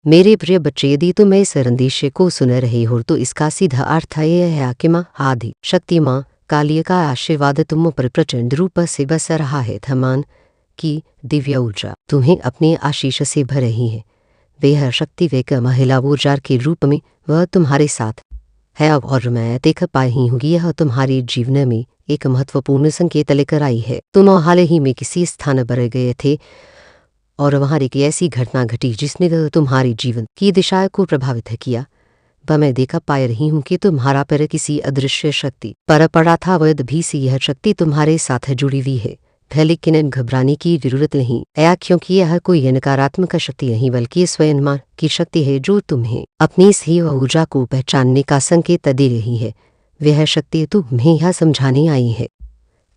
मेरे प्रिय बच्चे, यदि तुम इस संदेश को सुन रहे हो तो इसका सीधा अर्थ यह है कि माँ आदि शक्ति माँ काली का आशीर्वाद तुम पर प्रचंड रूप से बस रहा है। धमान की दिव्य ऊर्जा तुम्हें अपने आशीष से भर रही है। वह शक्ति वेक महिला ऊर्जा के रूप में वह तुम्हारे साथ है और मैं देख पाई हूँ कि यह तुम्हारे जीवन में एक महत्वपूर्ण संकेत लेकर आई है। तुम हाल ही में किसी स्थान पर गए थे और वहां एक ऐसी घटना घटी जिसने तुम्हारे जीवन की दिशा को प्रभावित किया। वह मैं देखा पा रही हूँ कि तुम्हारा पैर किसी अदृश्य शक्ति पर पड़ा था। वह भी से यह शक्ति तुम्हारे साथ जुड़ी हुई है। लेकिन घबराने की जरूरत नहीं है, क्योंकि यह कोई नकारात्मक शक्ति नहीं बल्कि स्वयं मां की शक्ति है जो तुम्हें अपनी सही ऊर्जा को पहचानने का संकेत दे रही है। वह शक्ति तुम्हें यह समझाने आई है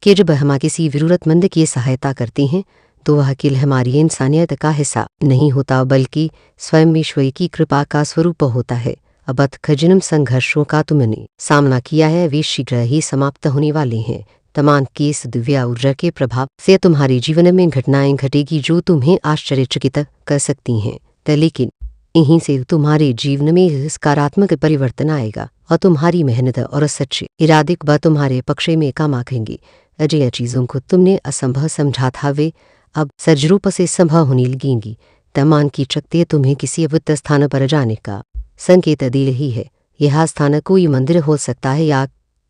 कि जब हम किसी जरूरतमंद की सहायता करते हैं तो वह केवल हमारी इंसानियत का हिस्सा नहीं होता बल्कि स्वयं ईश्वर की कृपा का स्वरूप होता है। अब जिन संघर्षों का तुमने सामना किया है वे शीघ्र ही समाप्त होने वाले हैं। तमाम की इस दिव्य ऊर्जा के प्रभाव से तुम्हारे जीवन में घटनाएं घटेगी जो तुम्हें आश्चर्यचकित कर सकती हैं। लेकिन यहीं से तुम्हारे जीवन में सकारात्मक परिवर्तन आएगा और तुम्हारी मेहनत और सच्चे इरादे तुम्हारे पक्ष में काम आएंगे। अजय चीजों को तुमने असंभव समझा था वे अब सज रूप से संभव होने लगेंगी। तमान की शक्ति तुम्हें किसी अवुत स्थान पर जाने का संकेत दे रही है। यह स्थान कोई मंदिर हो सकता है या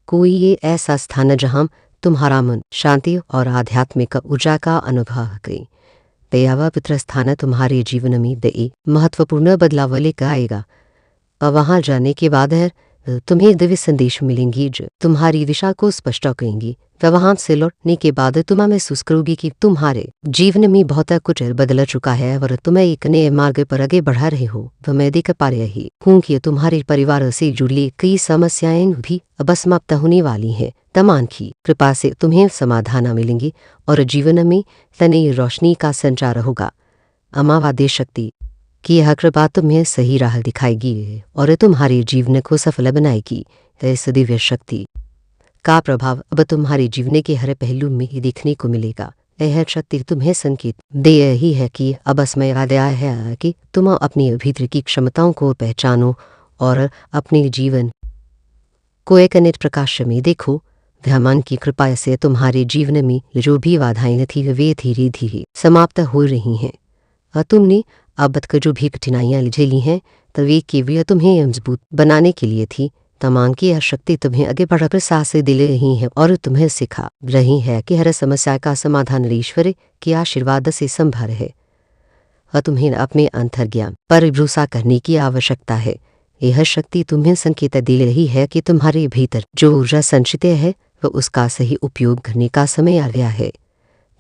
कोई ये ऐसा स्थान जहां तुम्हारा मन शांति और आध्यात्मिक ऊर्जा का अनुभव करे। यह पवित्र स्थान तुम्हारे जीवन में महत्वपूर्ण बदलाव लेकर आएगा और वहां जाने के बाद तुम्हें दिव्य संदेश मिलेंगी जो तुम्हारी दिशा को स्पष्ट करेंगी। वहां से लौटने के बाद तुम महसूस करोगी कि तुम्हारे जीवन में बहुत कुछ बदल चुका है और तुम एक नए मार्ग पर आगे बढ़ा रहे हो। मैं देख पा रही हूँ कि तुम्हारे परिवार से जुड़ी कई समस्याएं भी अब समाप्त होने वाली हैं। तमान की कृपा से तुम्हें समाधान मिलेंगे और जीवन में नई रोशनी का संचार होगा। अमावादी शक्ति कि यह कृपा तुम्हें सही राह दिखाएगी और तुम्हारे जीवन को सफल बनाएगी। इस दिव्य शक्ति का प्रभाव अब तुम्हारे जीवन के हर पहलू में ही देखने को मिलेगा। यह शक्ति तुम्हें संकेत दे रही है कि अब समय आ गया है कि तुम अपनी भीतर की क्षमताओं को पहचानो और अपने जीवन को एक नए प्रकाश में देखो। भगवान की कृपा से तुम्हारे जीवन में जो भी बाधाएं थी वे धीरे धीरे समाप्त हो रही हैं और तुमने अब तक जो भी कठिनाइयां झेली हैं तो वे केवल तुम्हें मजबूत बनाने के लिए थी। तमाम की यह शक्ति तुम्हें आगे बढ़कर साहस दे रही है और तुम्हें सिखा रही है कि हर समस्या का समाधान ईश्वर के आशीर्वाद से संभव है और तुम्हें अपने अंतर्ज्ञान पर भरोसा करने की आवश्यकता है। यह शक्ति तुम्हें संकेत दे रही है कि तुम्हारे भीतर जो ऊर्जा संचित है वह उसका सही उपयोग करने का समय आ गया है।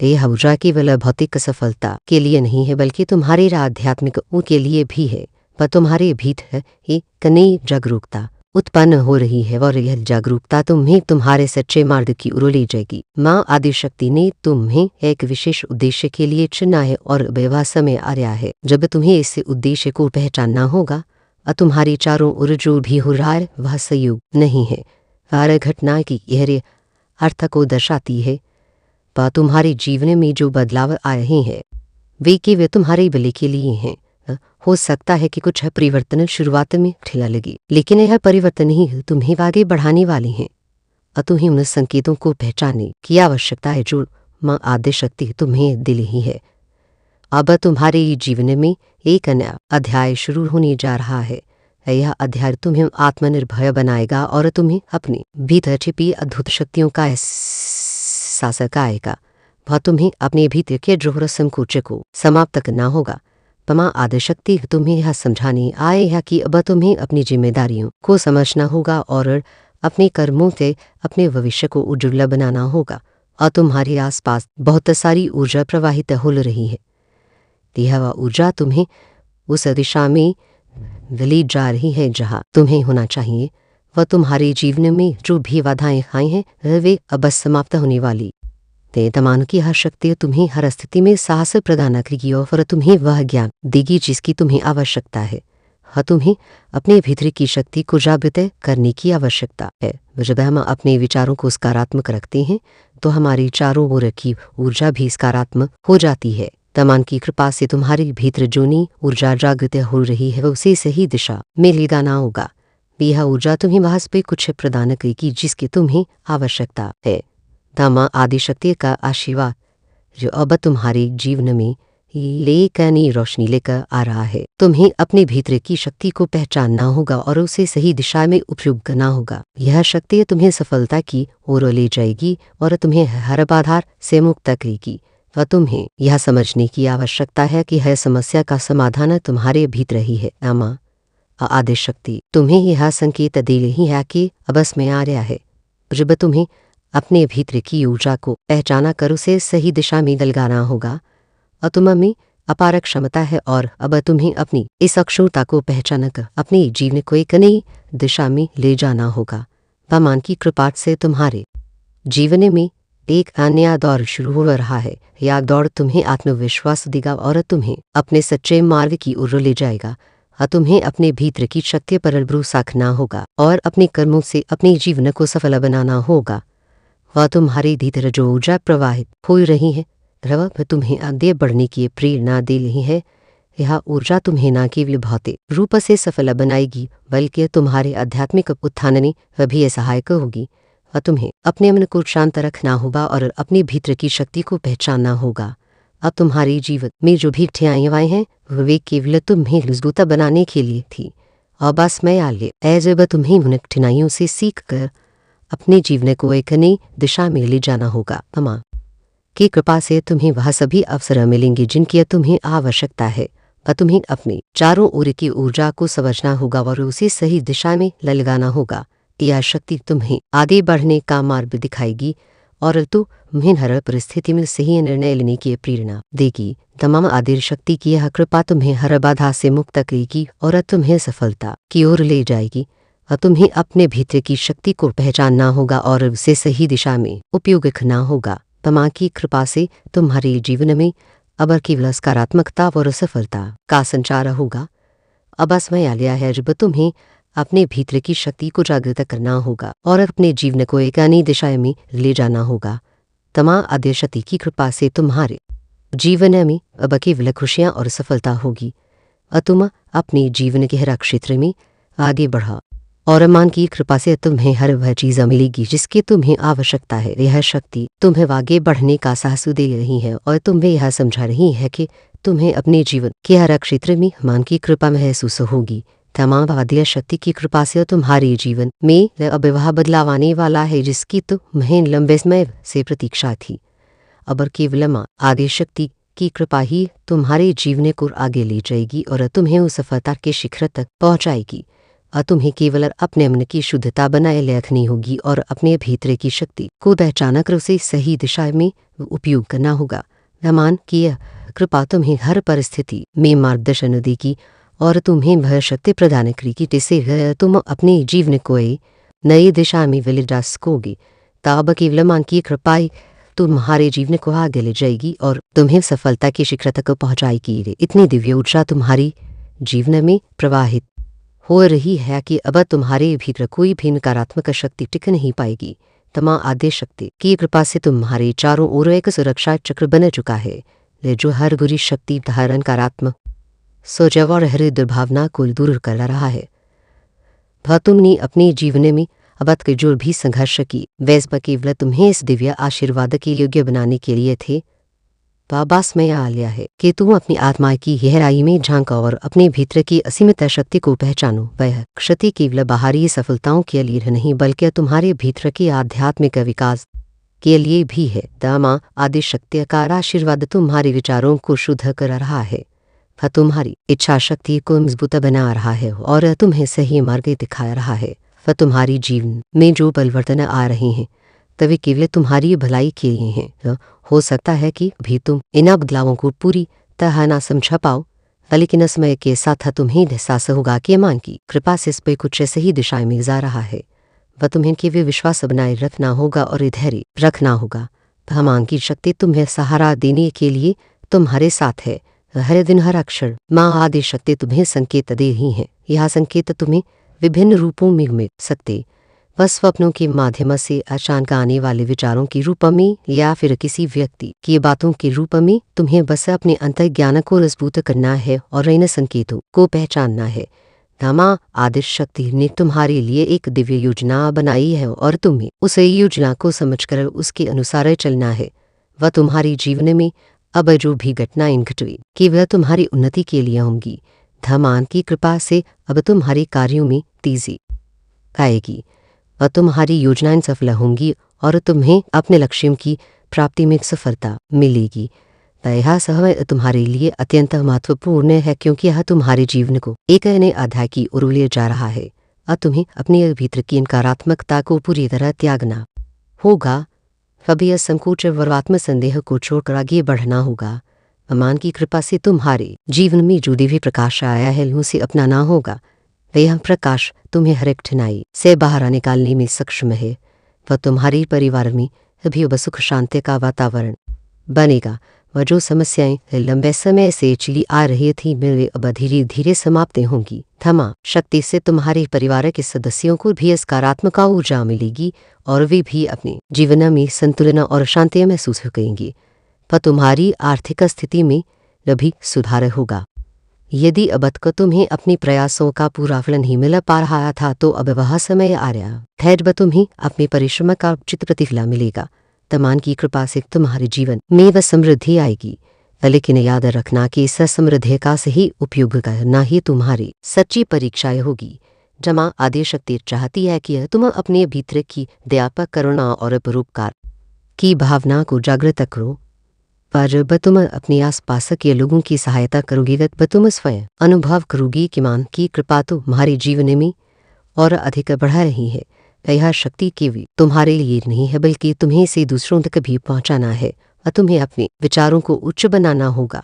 यह ऊर्जा केवल भौतिक सफलता के लिए नहीं है बल्कि तुम्हारे आध्यात्मिक के लिए भी है। पर तुम्हारे भीतर एक नई जागरूकता उत्पन्न हो रही है और यह जागरूकता तुम्हें तुम्हारे सच्चे मार्ग की ओर ले जाएगी। माँ आदिशक्ति ने तुम्हें एक विशेष उद्देश्य के लिए चुना है और वह समय आ रहा है जब तुम्हें इस उद्देश्य को पहचानना होगा और तुम्हारी चारों ओर जो भी हो रहा है वह संयोग नहीं है। हर घटना की गहरे अर्थ को दर्शाती है। पर तुम्हारे जीवन में जो बदलाव आ रहे हैं वे केवल तुम्हारे भले के लिए हैं। हो सकता है कि कुछ परिवर्तन शुरुआत में ठेला लगे लेकिन यह परिवर्तन ही तुम्हें आगे बढ़ाने वाले हैं और तुम्हें उन संकेतों को पहचानने की आवश्यकता है जो माँ आदि शक्ति तुम्हें दे रही है। अब तुम्हारे जीवन में एक नया अध्याय शुरू होने जा रहा है। यह अध्याय तुम्हें आत्मनिर्भर बनाएगा और तुम्हें अपनी भीतर छिपी अद्भुत शक्तियों का एहसास कराएगा। वह तुम्हें अपने भीतर के जोर संकोच को समाप्त करना होगा। पमा आदिशक्ति तुम्हें यह समझाने आए है कि अब तुम्हें अपनी जिम्मेदारियों को समझना होगा और अपने कर्मों से अपने भविष्य को उज्ज्वल बनाना होगा। और तुम्हारे आसपास बहुत सारी ऊर्जा प्रवाहित हो रही है। यह ऊर्जा तुम्हें उस दिशा में ले जा रही है जहां तुम्हें होना चाहिए। वह तुम्हारे जीवन में जो भी बाधाएं आई हैं वे अब समाप्त होने वाली। तमान की हर शक्ति तुम्हें हर स्थिति में साहस प्रदान करेगी और तुम्हें वह ज्ञान देगी जिसकी तुम्हें आवश्यकता है। तुम्हें अपने भीतर की शक्ति को जागृत करने की आवश्यकता है। जब हम अपने विचारों को सकारात्मक रखते हैं तो हमारी चारों ओर की ऊर्जा भी सकारात्मक हो जाती है। तमान की कृपा से तुम्हारी भीतर जो नी ऊर्जा जागृत हो रही है उसे सही दिशा में ले जाना होगा। यह ऊर्जा तुम्हें वास पे कुछ प्रदान करेगी जिसकी तुम्हें आवश्यकता है। दामा आदिशक्ति का आशीर्वाद जो अब तुम्हारे जीवन में लेकर नई रोशनी लेकर आ रहा है। तुम्हें अपने भीतर की शक्ति को पहचानना होगा और उसे सही दिशा में उपयोग करना होगा। यह शक्ति तुम्हें सफलता की ओर ले जाएगी और तुम्हें हर बाधा से मुक्त करेगी। वह तुम्हें यह समझने की आवश्यकता है कि हर समस्या का समाधान तुम्हारे भीतर ही है। नामा आदेश शक्ति तुम्हें यह संकेत दे रही है कि अबस में आ रहा है। जब तुम्हें अपने भीतर की ऊर्जा को पहचाना कर उसे सही दिशा में लगाना होगा। और तुम में अपार क्षमता है और अब तुम्हें अपनी इस अक्षमता को पहचान कर अपने जीवन को एक नई दिशा में ले जाना होगा। भगवान की कृपा से तुम्हारे जीवन में एक अन्य दौर शुरू हो रहा है। यह दौड़ तुम्हें आत्मविश्वास देगा और तुम्हें अपने सच्चे मार्ग की ओर ले जाएगा। तुम्हें अपने भीतर की शक्ति पर भरोसा रखना होगा और अपने कर्मों से अपने जीवन को सफल बनाना होगा। वह तुम्हारे भीतर जो ऊर्जा प्रवाहित हो रही है वह तुम्हें आगे बढ़ने की प्रेरणा दे रही है। यह ऊर्जा तुम्हें न केवल भौतिक रूप से सफल बनाएगी बल्कि तुम्हारे आध्यात्मिक उत्थान में भी सहायक होगी। वह तुम्हें अपने मन को शांत रखना होगा और अपने भीतर की शक्ति को पहचानना होगा। अब तुम्हारे जीवन में जो भी कठिनाइयाँ हैं वे केवल तुम्हें मजबूत बनाने के लिए थी। और बस मैं आले जब तुम्हें उन कठिनाइयों से सीख कर अपने जीवन को एक नई दिशा में ले जाना होगा। अमा की कृपा से तुम्हें वह सभी अवसर मिलेंगे जिनकी तुम्हें आवश्यकता है। और तुम्हें अपने चारों ओर की ऊर्जा को समझना होगा और उसे सही दिशा में लगाना होगा। यह शक्ति तुम्हें आगे बढ़ने का मार्ग दिखाएगी और तुम्हें हर परिस्थिति में सही निर्णय लेने की प्रेरणा देगी। तमाम आदिर शक्ति की यह कृपा तुम्हें हर बाधा से मुक्त करेगी और तुम्हें सफलता की ओर ले जाएगी। और तुम्हें अपने भीतर की शक्ति को पहचानना होगा और उसे सही दिशा में उपयोग करना होगा। तमा की कृपा से तुम्हारे जीवन में अब केवल सकारात्मकता और सफलता का संचार होगा। अब समय आ गया है जब तुम्हें अपने भीतर की शक्ति को जागृत करना होगा और अपने जीवन को एक नई दिशा में ले जाना होगा। तमा आद्य शक्ति की कृपा से तुम्हारे जीवन में अब केवल खुशियाँ और सफलता होगी। और तुम अपने जीवन के हर क्षेत्र में आगे बढ़ा और मान की कृपा से तुम्हें हर वह चीज़ मिलेगी जिसकी तुम्हें आवश्यकता है। यह शक्ति तुम्हें आगे बढ़ने का साहस दे रही है और तुम्हें यह समझा रही है कि तुम्हें अपने जीवन के हर क्षेत्र में मान की कृपा महसूस होगी। तमाम आद्य शक्ति की कृपा से तुम्हारे जीवन में अब वह बदलाव आने वाला है जिसकी तुम्हें लंबे समय से प्रतीक्षा थी। अब केवल माँ आद्य शक्ति की कृपा ही तुम्हारे जीवन को आगे ले जाएगी और तुम्हें उस सफलता के शिखर तक पहुँचाएगी। और तुम्हें केवल अपने मन की शुद्धता बनाए रखनी होगी और अपने भीतर की शक्ति को पहचान कर उसे सही दिशा में उपयोग करना होगा। रमान की यह कृपा तुम्हें हर परिस्थिति में मार्गदर्शन देगी और तुम्हें वह शक्ति प्रदान करेगी जिससे तुम अपने जीवन को नई दिशा में ले जा सकोगे। तब केवल मान की कृपा तुम्हारे जीवन को आगे ले जाएगी और तुम्हें सफलता के शिखर तक पहुँचाएगी। इतनी दिव्य ऊर्जा तुम्हारी जीवन में प्रवाहित हो रही है कि अब तुम्हारे भीतर कोई भी नकारात्मक शक्ति टिक नहीं पाएगी। तमा आद्य शक्ति की कृपा से तुम्हारे चारों ओर एक सुरक्षा चक्र बन चुका है जो हर बुरी शक्ति धारण नकारात्मक सोच और हर दुर्भावना को दूर कर रहा है। वह तुमने अपने जीवन में अब तक जो भी संघर्ष की वैसे केवल तुम्हें इस दिव्य आशीर्वाद के योग्य बनाने के लिए थे। बाबास में आ लिया है कि तुम अपनी आत्मा की गहराई में झांको और अपने भीतर की असीमित शक्ति को पहचानो। वह शक्ति केवल बाहरी सफलताओं के लिए नहीं बल्कि तुम्हारे भीतर के आध्यात्मिक विकास के लिए भी है। दामा आदि शक्ति का आशीर्वाद तुम्हारे विचारों को शुद्ध कर रहा है। वह तुम्हारी इच्छा शक्ति को मजबूत बना रहा है और तुम्हें सही मार्ग दिखा रहा है। वह तुम्हारी जीवन में जो परिवर्तन आ रहे हैं तभी केवल तुम्हारी भलाई के लिए हैं। हो सकता है कि भी तुम इन बदलावों को पूरी तरह ना समझ पाओ लेकिन समय के साथ तुम्हें एहसास होगा कि मान की कृपा से इस पर कुछ सही दिशा में जा रहा है। वह तुम्हें केवल विश्वास बनाए रखना होगा और धैर्य रखना होगा। भगवान की शक्ति तुम्हें सहारा देने के लिए तुम्हारे साथ है। हर दिन हर अक्षर माँ आदि शक्ति तुम्हें संकेत दे रही है। यह संकेत तुम्हें विभिन्न रूपों में मिल सकते वह स्वप्नों के माध्यम से अचानक आने वाले विचारों के रूप में या फिर किसी व्यक्ति की बातों के रूप में तुम्हें बस अपने अंतर्ज्ञान को मजबूत करना है और इन संकेतों को पहचानना है। मां आदिश शक्ति ने तुम्हारे लिए एक दिव्य योजना बनाई है और तुम्हें उस योजना को समझकर उसके अनुसार चलना है। वह तुम्हारी जीवन में अब जो भी घटनाएं घटवी कि वह तुम्हारी उन्नति के लिए होंगी। धमान की कृपा से अब तुम्हारे कार्यों में तेजी आएगी। वह तुम्हारी योजनाएं सफल होंगी और तुम्हें अपने लक्ष्यों की प्राप्ति में सफलता मिलेगी। यह समय तुम्हारे लिए अत्यंत महत्वपूर्ण है क्योंकि यह तुम्हारे जीवन को एक नए अध्याय की ओर ले जा रहा है। अब तुम्हें अपने भीतर की नकारात्मकता को पूरी तरह त्यागना होगा। अभी संकोच व आत्मसंदेह को छोड़कर आगे बढ़ना होगा। भगवान की कृपा से तुम्हारे जीवन में जो दिव्य प्रकाश आया है उसे अपनाना होगा। यह प्रकाश तुम्हें हर एक कठिनाई से बाहर निकालने में सक्षम है। वह तुम्हारे परिवार में अभी अब सुख शांति का वातावरण बनेगा। वह जो समस्याएं लंबे समय से चली आ रही थी वे अब धीरे धीरे समाप्त होंगी। धमा शक्ति से तुम्हारे परिवार के सदस्यों को भी सकारात्मक ऊर्जा मिलेगी और वे भी अपने जीवन में संतुलन और शांति महसूस करेंगे। पर तुम्हारी आर्थिक स्थिति में भी सुधार होगा। यदि अब तक तुम्हें अपने प्रयासों का पूरा फल नहीं मिल पा रहा था तो अब वह समय आ रहा है जब तुम्हें अपने परिश्रम का उचित प्रतिफल मिलेगा। तमान की कृपा से तुम्हारे जीवन में वह समृद्धि आएगी। लेकिन याद रखना कि इस समृद्धि का सही उपयोग करना ही तुम्हारी सच्ची परीक्षाएं होगी। जमा आदि शक्ति चाहती है कि तुम अपने भीतर की दया पर करुणा और परोपकार की भावना को जागृत करो। पर जब तुम अपने आसपास के लोगों की सहायता करोगी तब तुम स्वयं अनुभव करोगी कि मान की कृपा तुम्हारे जीवन में और अधिक बढ़ा रही है। यह शक्ति केवल तुम्हारे लिए नहीं है बल्कि तुम्हें इसे दूसरों तक भी पहुंचाना है और तुम्हें अपने विचारों को उच्च बनाना होगा।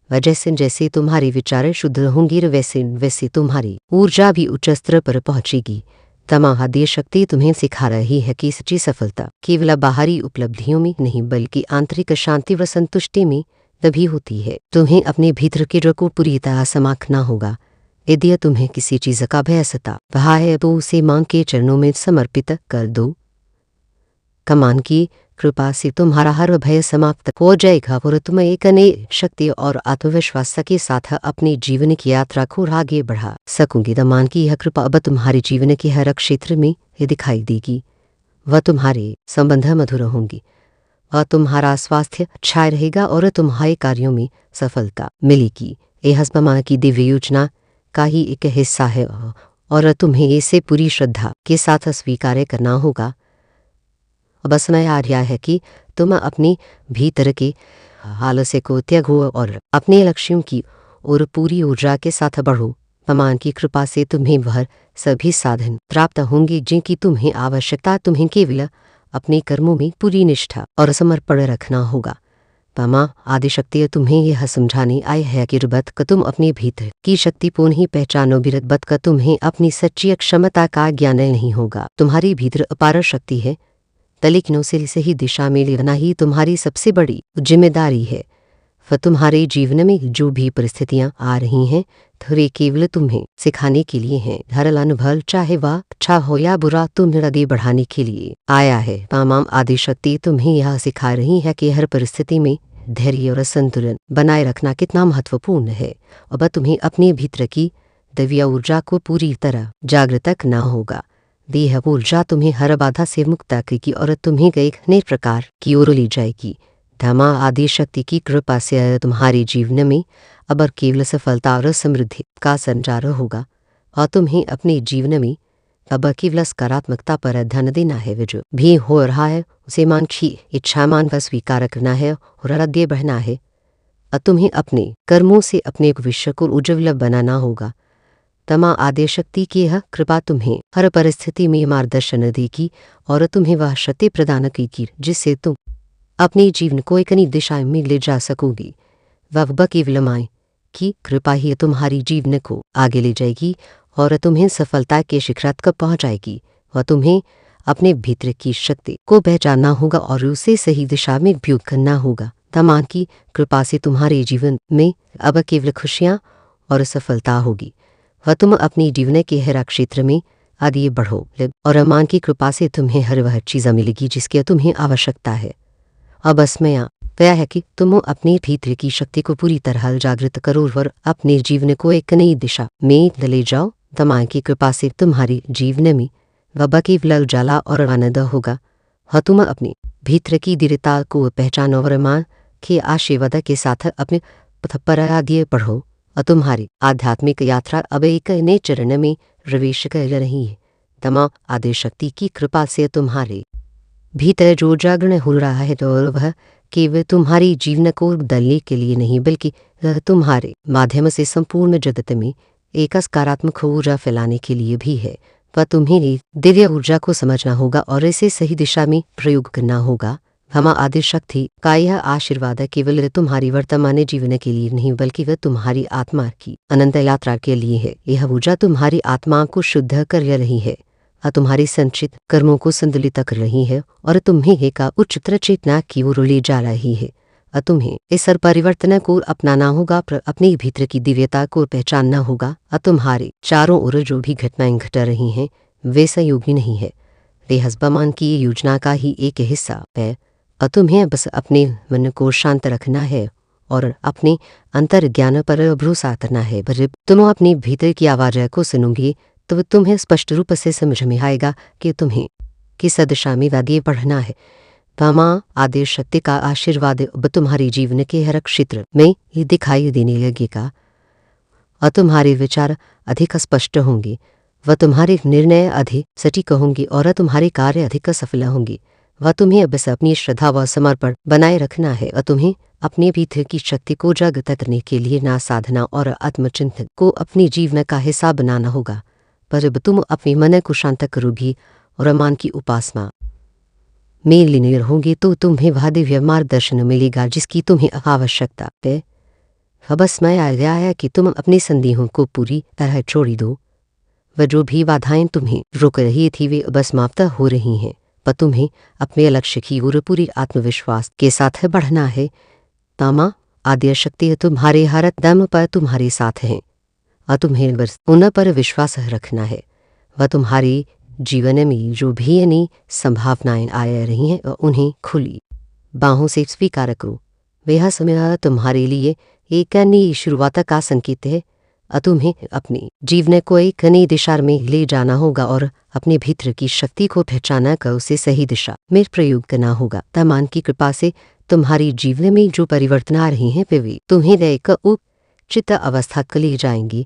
वह जैसे जैसे तुम्हारे विचार शुद्ध होंगे वैसे वैसे तुम्हारी ऊर्जा भी उच्च स्तर पर पहुंचेगी। तमाहादीय शक्ति तुम्हें सिखा रही है कि सच्ची सफलता केवल बाहरी उपलब्धियों में नहीं बल्कि आंतरिक शांति व संतुष्टि में तभी होती है। तुम्हें अपने भीतर के जड़ को पूरी तरह समाखना होगा। यदि तुम्हें किसी चीज का भय सता रहा है तो उसे मां के चरणों में समर्पित कर दो। कमान की कृपा से तुम्हारा हर भय समाप्त हो जाएगा और तुम एक नई शक्ति और आत्मविश्वास के साथ अपने जीवन की यात्रा को आगे बढ़ा सकोगे। तमान की यह कृपा अब तुम्हारे जीवन के हर क्षेत्र में दिखाई देगी। वह तुम्हारे संबंध मधुर होंगी और तुम्हारा स्वास्थ्य अच्छा रहेगा और तुम्हारे कार्यों में सफलता मिलेगी। यह मां की दिव्य योजना का ही एक हिस्सा है और तुम्हें इसे पूरी श्रद्धा के साथ स्वीकार करना होगा। अब समय आ रहा है कि तुम अपने भीतर के आलस्य को त्यागो और अपने लक्ष्यों की ओर पूरी ऊर्जा के साथ बढ़ो। भगवान की कृपा से तुम्हें वह सभी साधन प्राप्त होंगे जिनकी तुम्हें आवश्यकता। तुम्हें केवल अपने कर्मों में पूरी निष्ठा और समर्पण रखना होगा। पमा आदिशक्ति तुम्हें यह समझाने आई है कि रबत का तुम अपने भीतर की शक्ति पूर्ण ही पहचानो। बिरबत का तुम्हें अपनी सच्ची क्षमता का ज्ञान नहीं होगा। तुम्हारी भीतर अपार शक्ति है लेकिन उसे सही दिशा में लेना ही तुम्हारी सबसे बड़ी जिम्मेदारी है। वह तुम्हारे जीवन में जो भी परिस्थितियां आ रही हैं वे केवल तुम्हें सिखाने के लिए हैं। हर अनुभव चाहे वह अच्छा हो या बुरा तुम्हें आगे बढ़ाने के लिए आया है। तमाम आदिशक्ति तुम्हें यह सिखा रही है कि हर परिस्थिति में धैर्य और संतुलन बनाए रखना कितना महत्वपूर्ण है। अब तुम्हें अपने भीतर की दिव्य ऊर्जा को पूरी तरह जागृत करना होगा। देह ऊर्जा तुम्हें हर बाधा से मुक्त करेगी और तुम्हें एक नए प्रकार की ओर ले जाएगी। धमा आदि शक्ति की कृपा से तुम्हारे जीवन में अब केवल सफलता और समृद्धि का संचार होगा और तुम्हें अपने जीवन में अब केवल सकारात्मकता पर ध्यान देना है। जो भी हो रहा है उसे मान की इच्छा मान पर स्वीकार करना है और आगे बढ़ना है। और तुम्हें अपने कर्मों से अपने भविष्य को उज्ज्वल बनाना होगा। तमा आदि शक्ति की यह कृपा तुम्हें हर परिस्थिति में मार्गदर्शन देगी और तुम्हें वह शक्ति प्रदान करेगी जिससे तुम अपने जीवन को एक नई दिशा में ले जा सकोगी। वह केवल मां की कृपा ही तुम्हारी जीवन को आगे ले जाएगी और तुम्हें सफलता के शिखर तक पहुंचाएगी। वह तुम्हें अपने भीतर की शक्ति को पहचानना होगा और उसे सही दिशा में उपयोग करना होगा। तमान की कृपा से तुम्हारे जीवन में अब केवल खुशियां और सफलता होगी। वह तुम अपने जीवन के हर क्षेत्र में आगे बढ़ो और मां की कृपा से तुम्हें हर वह चीज़ मिलेगी जिसकी तुम्हें आवश्यकता है। अब इसमें वह है कि तुम अपने भीतर की शक्ति को पूरी तरह जागृत करो और अपने जीवन को एक नई दिशा में ले जाओ। मां की कृपा से तुम्हारी जीवन में वह केवल उजाला और आनंद होगा। हाँ, तुम अपने भीतर की दृढ़ता को पहचानो और मां के आशीर्वाद के साथ अपने पथ पर आगे बढ़ो और तुम्हारी आध्यात्मिक यात्रा अब एक नए चरण में प्रवेश कर रही है। तमाम आदि शक्ति की कृपा से तुम्हारे भीतर जो जागरण हो रहा है तो वह केवल तुम्हारी जीवन को बदलने के लिए नहीं बल्कि तुम्हारे माध्यम से संपूर्ण जगत में एक सकारात्मक ऊर्जा फैलाने के लिए भी है। वह तुम्हें दिव्य ऊर्जा को समझना होगा और इसे सही दिशा में प्रयोग करना होगा। हम आदि शक्ति का यह आशीर्वाद केवल तुम्हारी वर्तमान जीवन के लिए नहीं बल्कि वह तुम्हारी आत्मा की अनंत यात्रा के लिए है। यह ऊर्जा तुम्हारी आत्मा को शुद्ध कर रही है, तुम्हारी संचित कर्मों को संतुलित कर रही है और तुम्हें एक उच्चतर चेतना की ओर ले जा रही है। तुम्हें इस परिवर्तन को अपनाना होगा, अपने भीतर की दिव्यता को पहचानना होगा। तुम्हारे चारों ओर जो भी घटनाएं घट रही हैं वे सहयोगी नहीं है, वे हस्बमान की योजना का ही एक हिस्सा है। तुम्हें बस अपने मन को शांत रखना है और अपने अंतर ज्ञान पर भरोसा करना है। जब तुम अपने भीतर की आवाज को सुनोगे तो तुम्हें स्पष्ट रूप से समझ में आएगा कि तुम्हें किस दिशा में आगे बढ़ना है। मां आदि शक्ति का आशीर्वाद अब तुम्हारे जीवन के हर क्षेत्र में ये दिखाई देने लगेगा और तुम्हारे विचार अधिक स्पष्ट होंगे, वह तुम्हारे निर्णय अधिक सटीक होंगे और तुम्हारे कार्य अधिक सफल होंगे। वह तुम्हें बस अपनी श्रद्धा व समर्पण बनाए रखना है और तुम्हें अपने भीतर की शक्ति को जागृत करने के लिए ना साधना और आत्मचिंतन को अपने जीवन का हिस्सा बनाना होगा। पर जब तुम अपने मन को शांत करोगी और मान की उपासना में लीन रहोगे तो तुम्हें वह दिव्य मार्गदर्शन मिलेगा जिसकी तुम्हें आवश्यकता है। बस मैं आ गया है कि तुम अपने संदेहों को पूरी तरह छोड़ दो। वह जो भी बाधाएं तुम्हें रोक रही थी वे बस समाप्त हो रही हैं, पर तुम्हें अपने लक्ष्य की ओर पूरी आत्मविश्वास के साथ बढ़ना है। तामा आद्य शक्ति तुम्हारे हर दम पर तुम्हारे साथ हैं और तुम्हें बस उन पर विश्वास रखना है। वह तुम्हारे जीवन में जो भी नई संभावनाएं आ रही हैं उन्हें खुली बाहों से स्वीकार करो। वह समय तुम्हारे लिए एक नई शुरुआत का संकेत है। तुम्हें अपने जीवन को एक नई दिशा में ले जाना होगा और अपने भीतर की शक्ति को पहचाना कर उसे सही दिशा में प्रयोग करना होगा। तमान की कृपा से तुम्हारी जीवन में जो परिवर्तन आ रहे हैं वे तुम्हें एक उचित अवस्था को ले जाएंगी।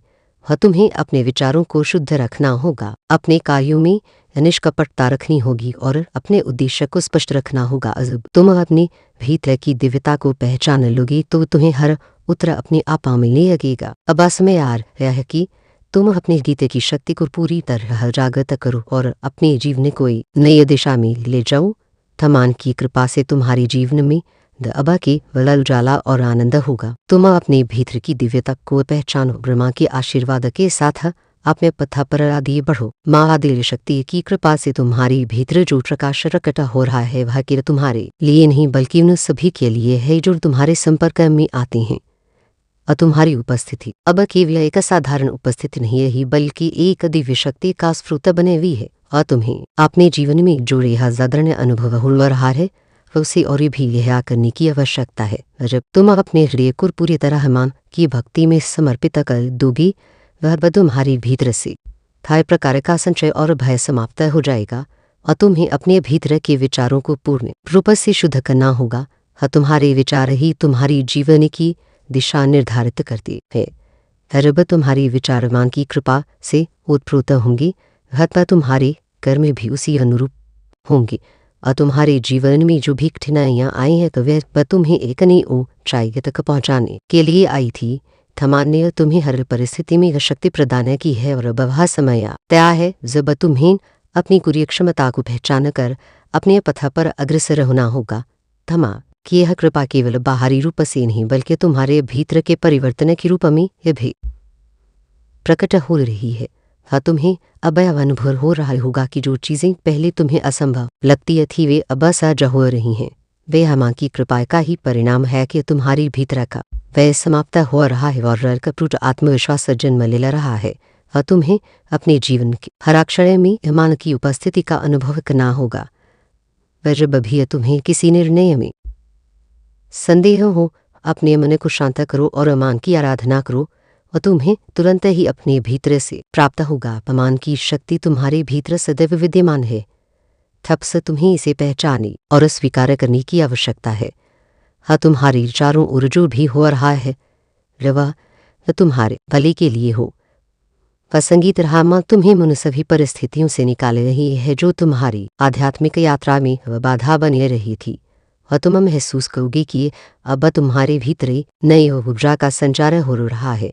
तुम्हें अपने विचारों को शुद्ध रखना होगा, अपने कार्यों में निष्कपटता रखनी होगी और अपने उद्देश्य को स्पष्ट रखना होगा। जब तुम अपने भीतर की दिव्यता को पहचान लोगे तो तुम्हें हर उत्तर अपने आप मिलने लगेगा। अब समय आ रहा है कि तुम अपने गीते की शक्ति को पूरी तरह जागृत करो और अपने जीवन को नई दिशा में ले जाओ। थमान की कृपा से तुम्हारे जीवन में अब के वल उजाला और आनंद होगा। तुम अपने भीतर की दिव्यता को पहचानो, ब्रह्मा के आशीर्वाद के साथ अपने पथ पर आगे बढ़ो। मां आदि शक्ति की कृपा से तुम्हारी भीतर जो प्रकाश प्रकट हो रहा है वह केवल तुम्हारे लिए नहीं बल्कि उन सभी के लिए है जो तुम्हारे संपर्क में आते हैं। और तुम्हारी उपस्थिति अब केवल एक साधारण उपस्थिति नहीं है बल्कि एक दिव्य शक्ति का स्रोत बने हुई है और तुम्हें अपने जीवन में जो बेहद अनुभव हो रहा है उसे और भी यह करने की आवश्यकता है। जब तुम अपने हृदय को पूरी तरह मां की भक्ति में समर्पित कर दोगी वह तुम्हारे भीतर से थाय प्रकार का संचय और भय समाप्त हो जाएगा और तुम्हें अपने भीतर के विचारों को पूर्ण रूप से शुद्ध करना होगा। तुम्हारे विचार ही तुम्हारी जीवन की दिशा निर्धारित करती है। जब तुम्हारी विचार मां की कृपा से उत्प्रोत होंगी वह तुम्हारे कर्म भी उसी अनुरूप होंगे और तुम्हारे जीवन में जो भी कठिनाइयां आई हैं तो वह तुम्हें एक नई ऊंचाई तक पहुंचाने के लिए आई थी। थमान ने तुम्हें हर परिस्थिति में शक्ति प्रदान की है और वह समय तय है जब तुम्हें अपनी पूरी क्षमता को पहचान कर अपने पथ पर अग्रसर होना होगा। थमा कि यह कृपा केवल बाहरी रूप से नहीं बल्कि तुम्हारे भीतर के परिवर्तन के रूप में भी प्रकट हो रही है। तुम्हें अब यह अनुभव हो रहा होगा कि जो चीजें पहले तुम्हें असंभव लगती थी वे अब सहज हो रही हैं। वे मां की कृपा का ही परिणाम है कि तुम्हारी भीतर का वह समाप्त हो रहा है और प्रकट आत्मविश्वास जन्म ले रहा है। और तुम्हें अपने जीवन के हर अक्षर में ईमान की उपस्थिति का अनुभव करना होगा। वह जब भी तुम्हें किसी निर्णय में संदेह हो, अपने मन को शांत करो और ईमान की आराधना करो और तुम्हें तुरंत ही अपने भीतर से प्राप्त होगा। ईमान की शक्ति तुम्हारे भीतर सदैव विद्यमान है। तब से तुम्हें इसे पहचाने और स्वीकार करने की आवश्यकता है। हाँ, तुम्हारे चारों ओर जो भी हो रहा है वह तुम्हारे भले के लिए हो। वह संगीत रामा तुम्हें उन सभी परिस्थितियों से निकाल रही है जो तुम्हारी आध्यात्मिक यात्रा में वह बाधा बनी रही थी। और तुम महसूस करोगे कि अब तुम्हारे भीतर नई ऊर्जा का संचार हो रहा है।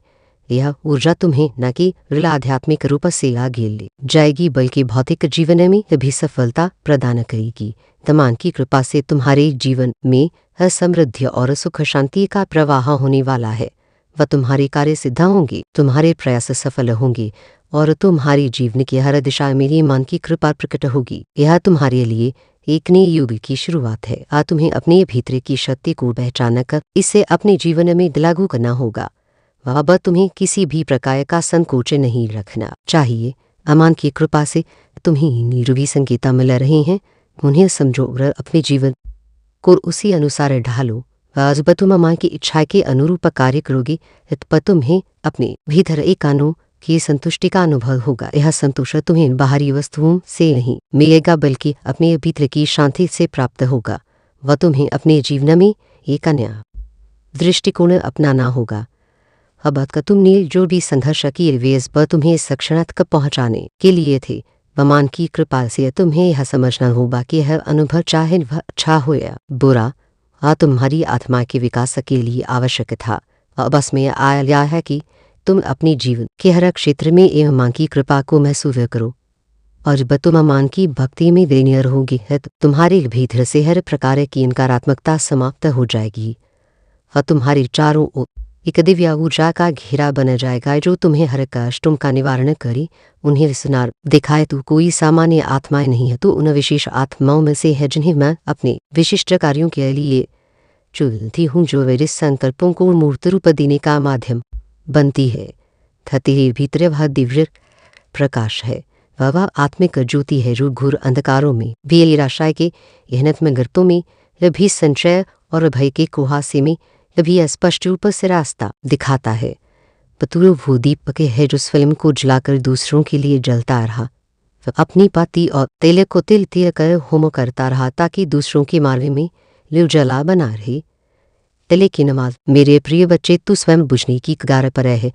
यह ऊर्जा तुम्हें न केवल आध्यात्मिक रूप से आगे ले जाएगी बल्कि भौतिक जीवन में भी सफलता प्रदान करेगी। ईमान की कृपा से तुम्हारे जीवन में समृद्धि और सुख शांति का प्रवाह होने वाला है। वह तुम्हारे कार्य सिद्ध होंगे, तुम्हारे प्रयास सफल होंगे और तुम्हारे जीवन की हर दिशा में ईमान की कृपा प्रकट होगी। यह तुम्हारे लिए एक नए युग की शुरुआत है। आज तुम्हें अपने भीतर की शक्ति को पहचान कर इसे अपने जीवन में लागू करना होगा। अब तुम्हें किसी भी प्रकार का संकोच नहीं रखना चाहिए। ईमान की कृपा से तुम्हें जो भी संकेत मिल रहे हैं उन्हें समझो और अपने जीवन को उसी अनुसार ढालो। आज तुम ईमान की इच्छा के अनुरूप कार्य करोगे तो तुम्हें अपने भीतर एक अनु की संतुष्टि का अनुभव होगा। यह संतोष तुम्हें बाहरी वस्तुओं से नहीं मिलेगा बल्कि अपने भीतर की शांति से प्राप्त होगा। वह तुम्हें अपने जीवन में एक नया दृष्टिकोण अपनाना होगा। अब का तुमने जो भी संघर्ष किए वे इस पर तुम्हें इस क्षण तक पहुंचाने के लिए थे। ईमान की कृपा से तुम्हें यह समझना होगा कि यह अनुभव चाहे वह अच्छा हो या बुरा तुम्हारी आत्मा के विकास के लिए आवश्यक था। अब इसमें आया है कि तुम अपने जीवन के हर क्षेत्र में ईमान की कृपा को महसूस करो और जब तुम ईमान की भक्ति में लीन रहोगे तो तुम्हारे भीतर से हर प्रकार की नकारात्मकता समाप्त हो जाएगी और तुम्हारे चारों ओर एक दिव्य ऊर्जा का घेरा बन जाएगा जो तुम्हें हर कष्टों का निवारण करे। उन्हें सुनार दिखाए तो कोई सामान्य आत्माएं नहीं है, तो उन विशेष आत्माओं में से है जिन्हें मैं अपने विशिष्ट कार्यों के लिए चुनती हूँ, जो मेरे संकल्पों को मूर्त रूप देने का माध्यम बनती है। तेरे भीतर वह दिव्य प्रकाश है, वह आत्मिक ज्योति है जो घोर अंधकारों में भी निराशा के गहनत में गर्तों में भी संशय और भय के कुहासे में भी स्पष्ट रूप से रास्ता दिखाता है। पतुरु वो दीपक है जो स्वयं को जलाकर दूसरों के लिए जलता रहा, अपनी पाती और तेल को तिल तिल कर होम करता रहा ताकि दूसरों के मार्ग में लिव जला बना रहे। तेले की नमाज मेरे प्रिय बच्चे, तू स्वयं बुझने की कगार पर है।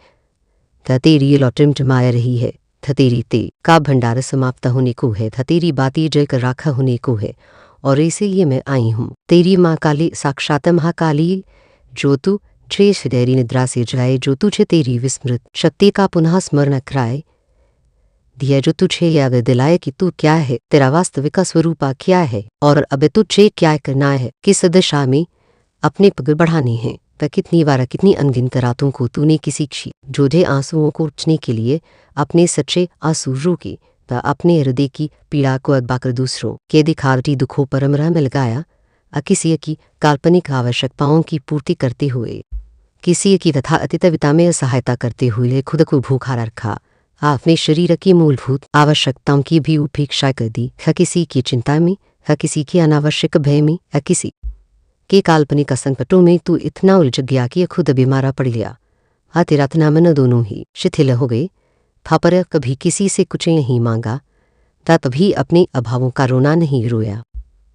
तेरी लौटम जमाया रही है, तेरी ते का भंडार समाप्त होने को है, तेरी बाती जयकर राखा होने को है और इसीलिए मैं आई हूँ। तेरी माँ काली साक्षात महाकाली जो तू छे शरीरी निद्रा से जाए, जो तुझे तेरी विस्मृत शक्ति का पुनः स्मरण कराए दिया, जो तुझे याद दिलाए कि तू क्या है, तेरा वास्तविक स्वरूप क्या है और अब तुझे क्या करना है, किस दिशा में अपने पग बढ़ाने हैं। तो कितनी बार कितनी अनगिनत रातों को तूने किसी क्षी जोधे आंसुओं को उठने के लिए अपने सच्चे आंसू रोके, तो अपने हृदय की पीड़ा को अगबाकर दूसरों के दिखावटी दुखों पर मरहम लगाया, किसी की काल्पनिक आवश्यकताओं की पूर्ति करते हुए, किसी की तथा अतितविता में सहायता करते हुए खुद को भूखा रखा, आपने शरीर की मूलभूत आवश्यकताओं की भी उपेक्षा कर दी। किसी की चिंता में, किसी के अनावश्यक भय में, किसी के काल्पनिक संकटों में तू इतना उलझ गया कि खुद बीमारा पड़ गया। तेरा तना मन दोनों ही शिथिल हो गए। पर कभी किसी से कुछ नहीं मांगा, तभी अपने अभावों का रोना नहीं रोया,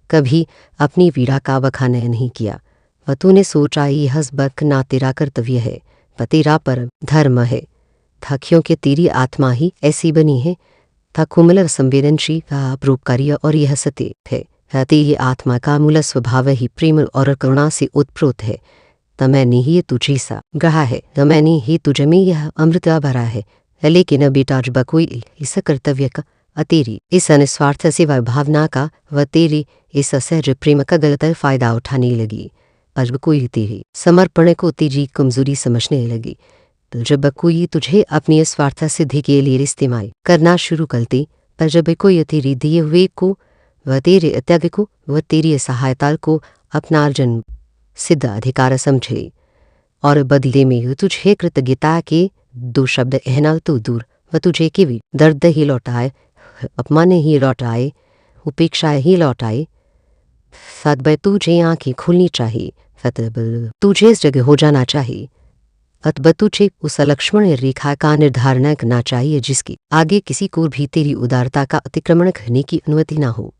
कभी अपनी पीड़ा का बखान नहीं किया। वह तूने सोचा यह हसबक ना तेरा कर्तव्य है, वह तेरा परम धर्म है था, क्योंकि तेरी आत्मा ही ऐसी बनी है था, कोमल संवेदनशील का परोपकारी और यह सत्य है। तेरी आत्मा का मूल स्वभाव ही प्रेम और करुणा से उत्प्रोत है। तो मैंने ही तुझे सा गढ़ा है, तो मैंने ही तुझ में यह अमृत भरा है। लेकिन बेटा जब कोई इस कर्तव्य का तेरी इस निस्वार्थ सेवा भावना का व तेरी इस सहज प्रेम का गलत फायदा उठाने लगी, जब कोई तेरे समर्पण को तेरी कमजोरी समझने लगी, तो जब कोई तुझे अपनी स्वार्थ सिद्धि के लिए इस्तेमाल करना शुरू करते, पर जब कोई तेरी दिए हुए को व तेरे त्याग को व तेरी सहायता को अपना अर्जन सिद्ध अधिकार समझे और बदले में तुझे कृतज्ञता के दो शब्द कहना तो दूर वह तुझे केवल दर्द ही लौटाए, अपमान ही लौटाए, उपेक्षा ही लौटाए। सदबे तुझे आंखें खोलनी चाहिए, तुझे इस जगह हो जाना चाहिए। अतः तुझे उस लक्ष्मण रेखा का निर्धारण करना चाहिए जिसकी आगे किसी को भी तेरी उदारता का अतिक्रमण करने की अनुमति ना हो।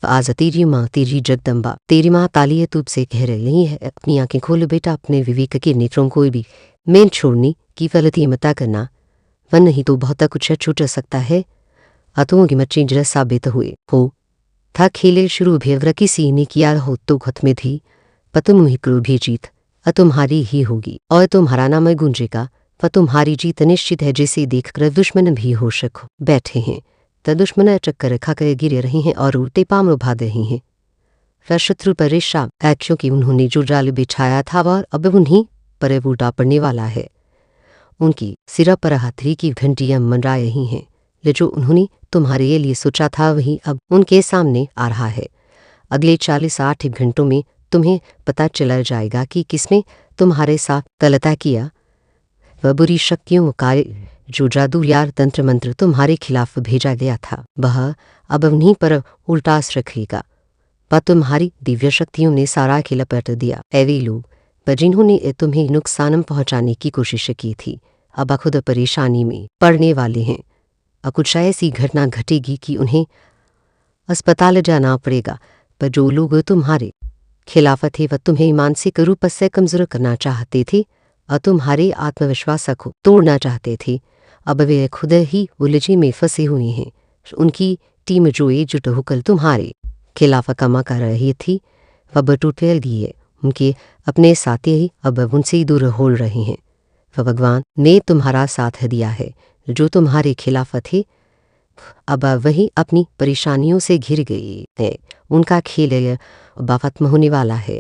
आज तेरी माँ, तेरी जगदम्बा, तेरी माँ ताली तुझसे कह रही है, अपनी आंखें खोल बेटा, अपने विवेक के नेत्रों को भी मेन छोड़नी की गलती मता करना, वह नहीं तो बहुत कुछ छूट सकता है। अतों की मच्ची जरा साबित हुए हो था खेले शुरू भेवर किसी ने किया हो तो घत में थी, पर तुम ही करो भी जीत तुम्हारी ही होगी और तुम्हारा नाम गूंजेगा। पर तुम्हारी जीत निश्चित है, जिसे देखकर दुश्मन भी हो शक बैठे हैं। तो दुश्मन चक्कर खाकर गिरे रहे हैं और उल्टे पाम उभा रहे हैं। शत्रु परेशान क्योंकि उन्होंने जो जाल बिछाया था वह अब उन्हीं पर बूटा पड़ने वाला है। उनकी सिरा पर हाथरी की घंटियां मंडरा रही हैं। जो उन्होंने तुम्हारे लिए सोचा था वही अब उनके सामने आ रहा है। अगले 48 घंटों में तुम्हें पता चला जाएगा कि किसने तुम्हारे साथ गलत किया। वह बुरी शक्तियों का जो जादू या तंत्र मंत्र तुम्हारे खिलाफ भेजा गया था वह अब उन्हीं पर उल्टा असर रखेगा। पर तुम्हारी दिव्य शक्तियों ने सारा खेल लपेट दिया। ऐवे लोग पर जिन्होंने तुम्हें नुकसान पहुंचाने की कोशिश की थी अब खुद परेशानी में पड़ने वाले हैं। कुछ ऐसी घटना घटेगी कि उन्हें अस्पताल जाना पड़ेगा। पर जो लोग तुम्हारे खिलाफ थे वह तुम्हें मानसिक रूप से कमजोर करना चाहते थे और तुम्हारे आत्मविश्वास को तोड़ना चाहते थे, अब वे खुद ही उलझी में फंसे हुए हैं। उनकी टीम जो एकजुट होकर तुम्हारे खिलाफ कमा कर रही थी वह टूट गई है। उनके अपने साथी ही अब उनसे दूर हो रहे हैं। वह भगवान ने तुम्हारा साथ दिया है। जो तुम्हारे खिलाफ थे अब वही अपनी परेशानियों से घिर गई है। उनका खेल बाफत्म होने वाला है।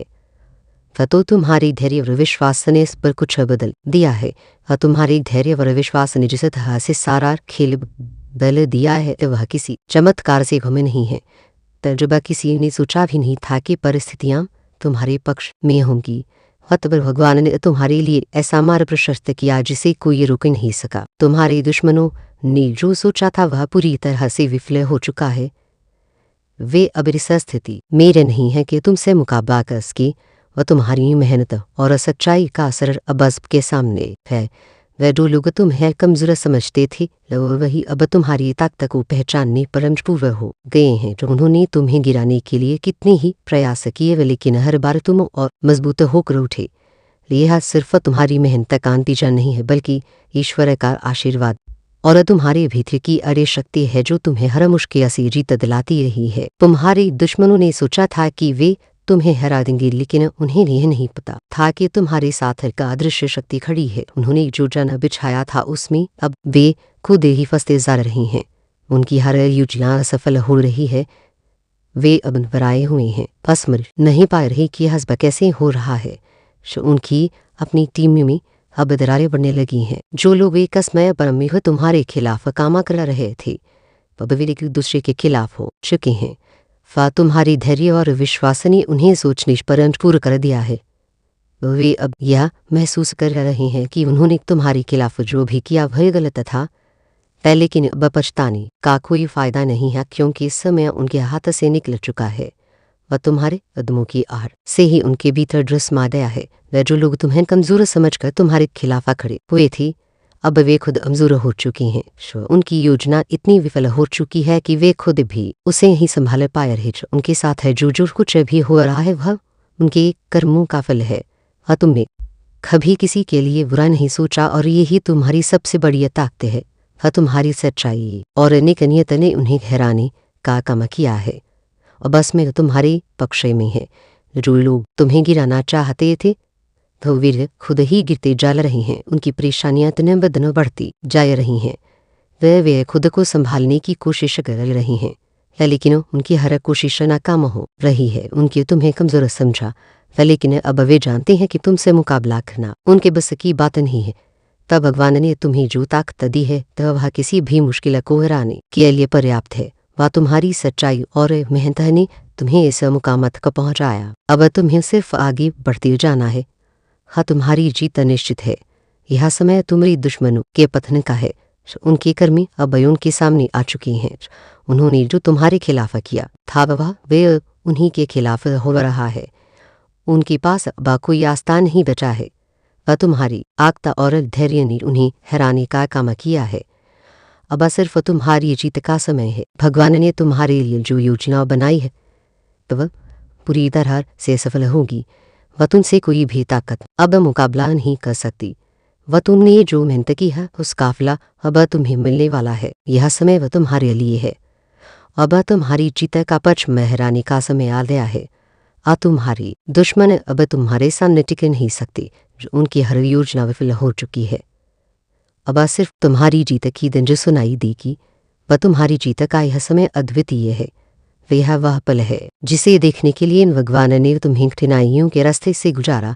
वह तो तुम्हारी धैर्य और विश्वास ने इस पर कुछ बदल दिया है। वह तुम्हारे धैर्य और विश्वास ने जिस तरह से सारा खेल बदल दिया है वह किसी चमत्कार से कम नहीं है। तजुर्बा किसी ने सोचा भी नहीं था कि परिस्थितियां तुम्हारे पक्ष में होंगी। पर भगवान ने तुम्हारे लिए ऐसा मार्ग प्रशस्त किया जिसे कोई रोक नहीं सका। तुम्हारे दुश्मनों ने जो सोचा था वह पूरी तरह से विफल हो चुका है। वे अब इस स्थिति मेरे नहीं है कि तुमसे मुकाबला कर सके। वह तुम्हारी मेहनत और सच्चाई का असर अब के सामने है। वह जो लोग तुम्हें कमजोर समझते थे वही अब तुम्हारी ताकत को पहचानने पर मजबूर हो गए हैं। जो उन्होंने तुम्हें गिराने के लिए कितने ही प्रयास किए लेकिन हर बार तुम और मजबूत होकर उठे। यह सिर्फ तुम्हारी मेहनत का नतीजा नहीं है बल्कि ईश्वर का आशीर्वाद और तुम्हारे भीतर की अरे शक्ति है जो तुम्हें हर मुश्किल से जीत दिलाती रही है। तुम्हारे दुश्मनों ने सोचा था कि वे तुम्हें हरा देंगे लेकिन उन्हें यह नहीं पता था कि तुम्हारे साथ का अदृश्य शक्ति खड़ी है। उन्होंने जो जाल बिछाया था उसमें अब वे खुद ही फंसते जा रहे हैं। उनकी हर योजना असफल हो रही है। वे अब बराए हुए हैं, समझ नहीं पा रहे कि हस्बा कैसे हो रहा है। उनकी अपनी टीम में अब दरारें बढ़ने लगी हैं। जो लोग एक समय पर में तुम्हारे खिलाफ काम कर रहे थे अब वे एक दूसरे के खिलाफ हो चुके हैं। तुम्हारी धैर्य और विश्वास ने उन्हें सोचने पर मजबूर कर दिया है। वे अब यह महसूस कर रहे हैं कि उन्होंने तुम्हारे खिलाफ जो भी किया वह गलत था। लेकिन अब पछताने का कोई फायदा नहीं है क्योंकि इस समय उनके हाथ से निकल चुका है। वह तुम्हारे कदमों की आड़ से ही उनके भीतर ड्रस मार गया है। वह जो लोग तुम्हें कमजोर समझकर तुम्हारे खिलाफ खड़े हुए थे अब वे खुद कमजोर हो चुकी हैं। उनकी योजना इतनी विफल हो चुकी है कि वे खुद भी उसे ही संभाल पाए रहे। उनके साथ है जो कुछ भी हो रहा है वह उनके कर्मों का फल है। वह तुमने कभी किसी के लिए बुरा नहीं सोचा और यही तुम्हारी सबसे बड़ी ताकत है। वह तुम्हारी सच्चाई और नियत ने उन्हें हैरानी का काम किया है और बस में तुम्हारे पक्ष में है। जो लोग तुम्हें गिराना चाहते थे तो वे खुद ही गिरते जा रहे हैं। उनकी परेशानियां दिन ब दिन बढ़ती जा रही हैं। वे खुद को संभालने की कोशिश कर रही हैं लेकिन उनकी हर कोशिश नाकाम हो रही है। उनकी तुम्हें कमजोर समझा लेकिन अब वे जानते हैं कि तुमसे मुकाबला करना उनके बस की बात नहीं है। तब भगवान ने तुम्हें जो ताकत दी है तब वह किसी भी मुश्किल को हराने के लिए पर्याप्त है। वह तुम्हारी सच्चाई और मेहनत ने तुम्हें इस मुकाम तक पहुंचाया। अब तुम्हें सिर्फ आगे बढ़ते जाना है। हाँ, तुम्हारी जीत निश्चित है। यह समय तुम्हारी दुश्मनों के पतन का है। उनके कर्मी अब उनके सामने आ चुके हैं। उन्होंने जो तुम्हारे खिलाफ किया था वह वे उन्हीं के खिलाफ हो रहा है। उनके पास अब कोई आस्था नहीं बचा है। वह तुम्हारी आगता और धैर्य ने उन्हें हैरानी का काम किया है। अब सिर्फ तुम्हारी जीत का समय है। भगवान ने तुम्हारे लिए जो योजना बनाई है तो वह पूरी तरह से सफल होगी। वह तुमसे कोई भी ताकत अब मुकाबला नहीं कर सकती। वह तुमने जो मेहनत की है उस काफिला अब तुम्हें मिलने वाला है। यह समय वह तुम्हारे लिए है। अब तुम्हारी जीत का पक्ष महराने का समय आ गया है। तुम्हारी दुश्मन अब तुम्हारे सामने टिक नहीं सकते। उनकी हर योजना विफल हो चुकी है। अब सिर्फ तुम्हारी जीत की दिन जो सुनाई देगी। वह तुम्हारी जीत का यह समय अद्वितीय है। वह पल है जिसे देखने के लिए भगवान ने तुम्हें कठिनाइयों के रास्ते से गुजारा।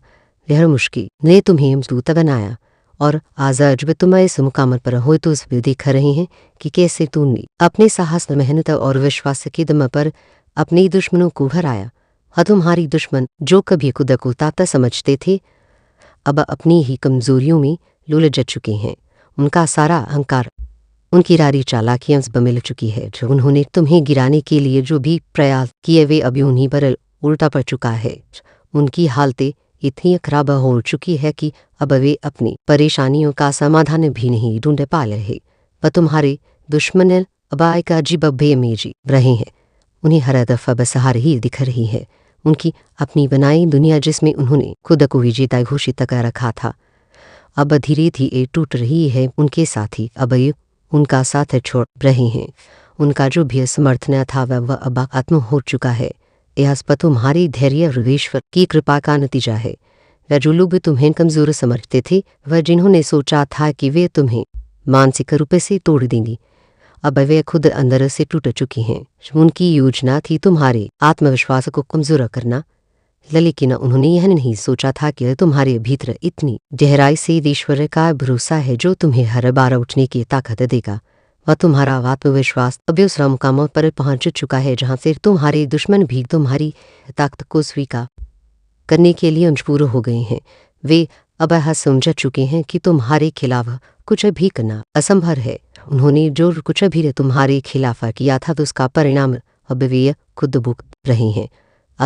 यह मुश्किल ने तुम्हें मजबूत बनाया और आज जब तुम इस मुकाम पर हो तो देख रहे हैं कि कैसे तुमने अपने साहस, मेहनत और विश्वास के दम पर अपने दुश्मनों को हराया। तुम्हारी दुश्मन जो कभी खुद को ताकत समझते थे अब अपनी ही कमजोरियों में लुलझ चुके हैं। उनका सारा अहंकार, उनकी रारी चालाकियां अब मिल चुकी है। जो उन्होंने तुम्हें गिराने के लिए जो भी प्रयास किए वे अभी उन्हीं पर उल्टा पड़ चुका है। उनकी हालतें इतनी खराब हो चुकी है कि अब वे अपनी परेशानियों का समाधान भी नहीं ढूंढ पा रहे। वह तुम्हारे दुश्मन अब एक अजीब भय में जी रहे हैं। उन्हें हर दफा बस हार ही दिख रही है। उनकी अपनी बनाई दुनिया जिसमें उन्होंने खुद को विजेता घोषित कर रखा था अब धीरे धीरे टूट रही है। उनके साथी अब ये उनका साथ छोड़ रहे हैं। उनका जो भी समर्थन था वह अब आत्म हो चुका है। यह तुम्हारे धैर्य और ईश्वर की कृपा का नतीजा है। वह जो लोग तुम्हें कमजोर समझते थे, वह जिन्होंने सोचा था कि वे तुम्हें मानसिक रूप से तोड़ देंगी, अब वे खुद अंदर से टूट चुकी हैं। उनकी योजना थी तुम्हारे आत्मविश्वास को कमजोर करना, लेकिन उन्होंने यह नहीं सोचा था कि तुम्हारे भीतर इतनी गहराई से ईश्वर का भरोसा है जो तुम्हें हर बार उठने की ताकत देगा। वह तुम्हारा आत्मविश्वास अब उस मुकाम पर पहुंच चुका है जहां से तुम्हारे दुश्मन भी तुम्हारी ताकत को स्वीकार करने के लिए मजबूर हो गए हैं। वे अब यह समझ चुके हैं कि तुम्हारे खिलाफ कुछ भी करना असंभव है। उन्होंने जो कुछ भी तुम्हारे खिलाफ किया था तो उसका परिणाम अब वे खुद भुगत रहे हैं।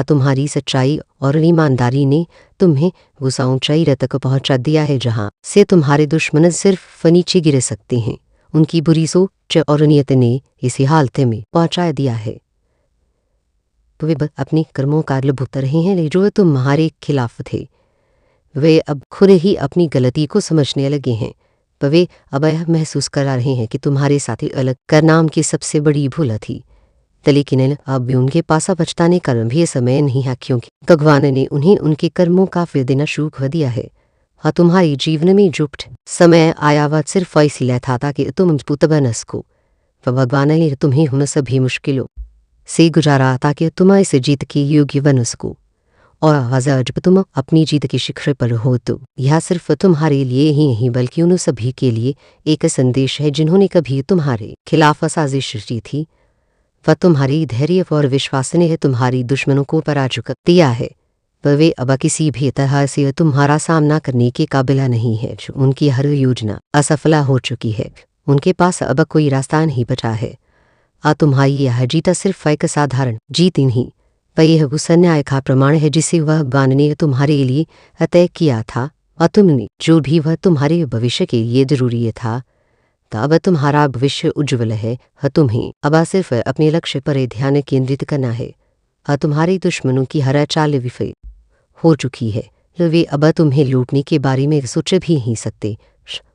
तुम्हारी सच्चाई और ईमानदारी ने तुम्हें उस ऊंचाई तक पहुंचा दिया है जहां से तुम्हारे दुश्मन सिर्फ नीचे गिर सकते हैं। उनकी बुरी सोच और नियत ने इसी हालत में पहुंचा दिया है। तो वे अपने कर्मों का भुगत रहे हैं जो तुम्हारे खिलाफ थे। वे अब खुद ही अपनी गलती को समझने लगे हैं। पर वे अब यह महसूस कर रहे हैं कि तुम्हारे साथी अलग करना उनकी सबसे बड़ी भूल थी। लेकिन अब भी उनके पास पछताने का भी समय नहीं है, क्योंकि भगवान ने उन्हें उनके कर्मों का फिर देना शुरू कर दिया है। तुम्हारे जीवन में जो समय आया वह सिर्फ इसीलिए था ताकि तुम मजबूत बन सको। भगवान ने तुम्हें उन सभी मुश्किलों से गुजारा ताकि तुम इस जीत के योग्य बन सको। और जब तुम अपनी जीत के शिखर पर हो तो यह सिर्फ तुम्हारे लिए ही नहीं बल्कि उन सभी के लिए एक संदेश है जिन्होंने कभी तुम्हारे खिलाफ साजिश की थी। वह तुम्हारी धैर्य और विश्वास ने तुम्हारी दुश्मनों को पराजित कर दिया है। वे अब किसी भी तरह से तुम्हारा सामना करने के काबिल नहीं है। उनकी हर योजना असफल हो चुकी है। उनके पास अब कोई रास्ता नहीं बचा है। तुम्हारी यह जीत सिर्फ एक साधारण जीत नहीं, पर यह उस न्याय का प्रमाण है जिसे वह भगवान ने तुम्हारे लिए तय किया था। और तुमने जो भी वह तुम्हारे भविष्य के लिए जरूरी था, तब तुम्हारा भविष्य उज्ज्वल है। तुम्हें अब सिर्फ अपने लक्ष्य पर ध्यान केंद्रित करना है। तुम्हारे दुश्मनों की हर चाल विफल हो चुकी है। वे अब तुम्हें लूटने के बारे में सोच भी नहीं सकते।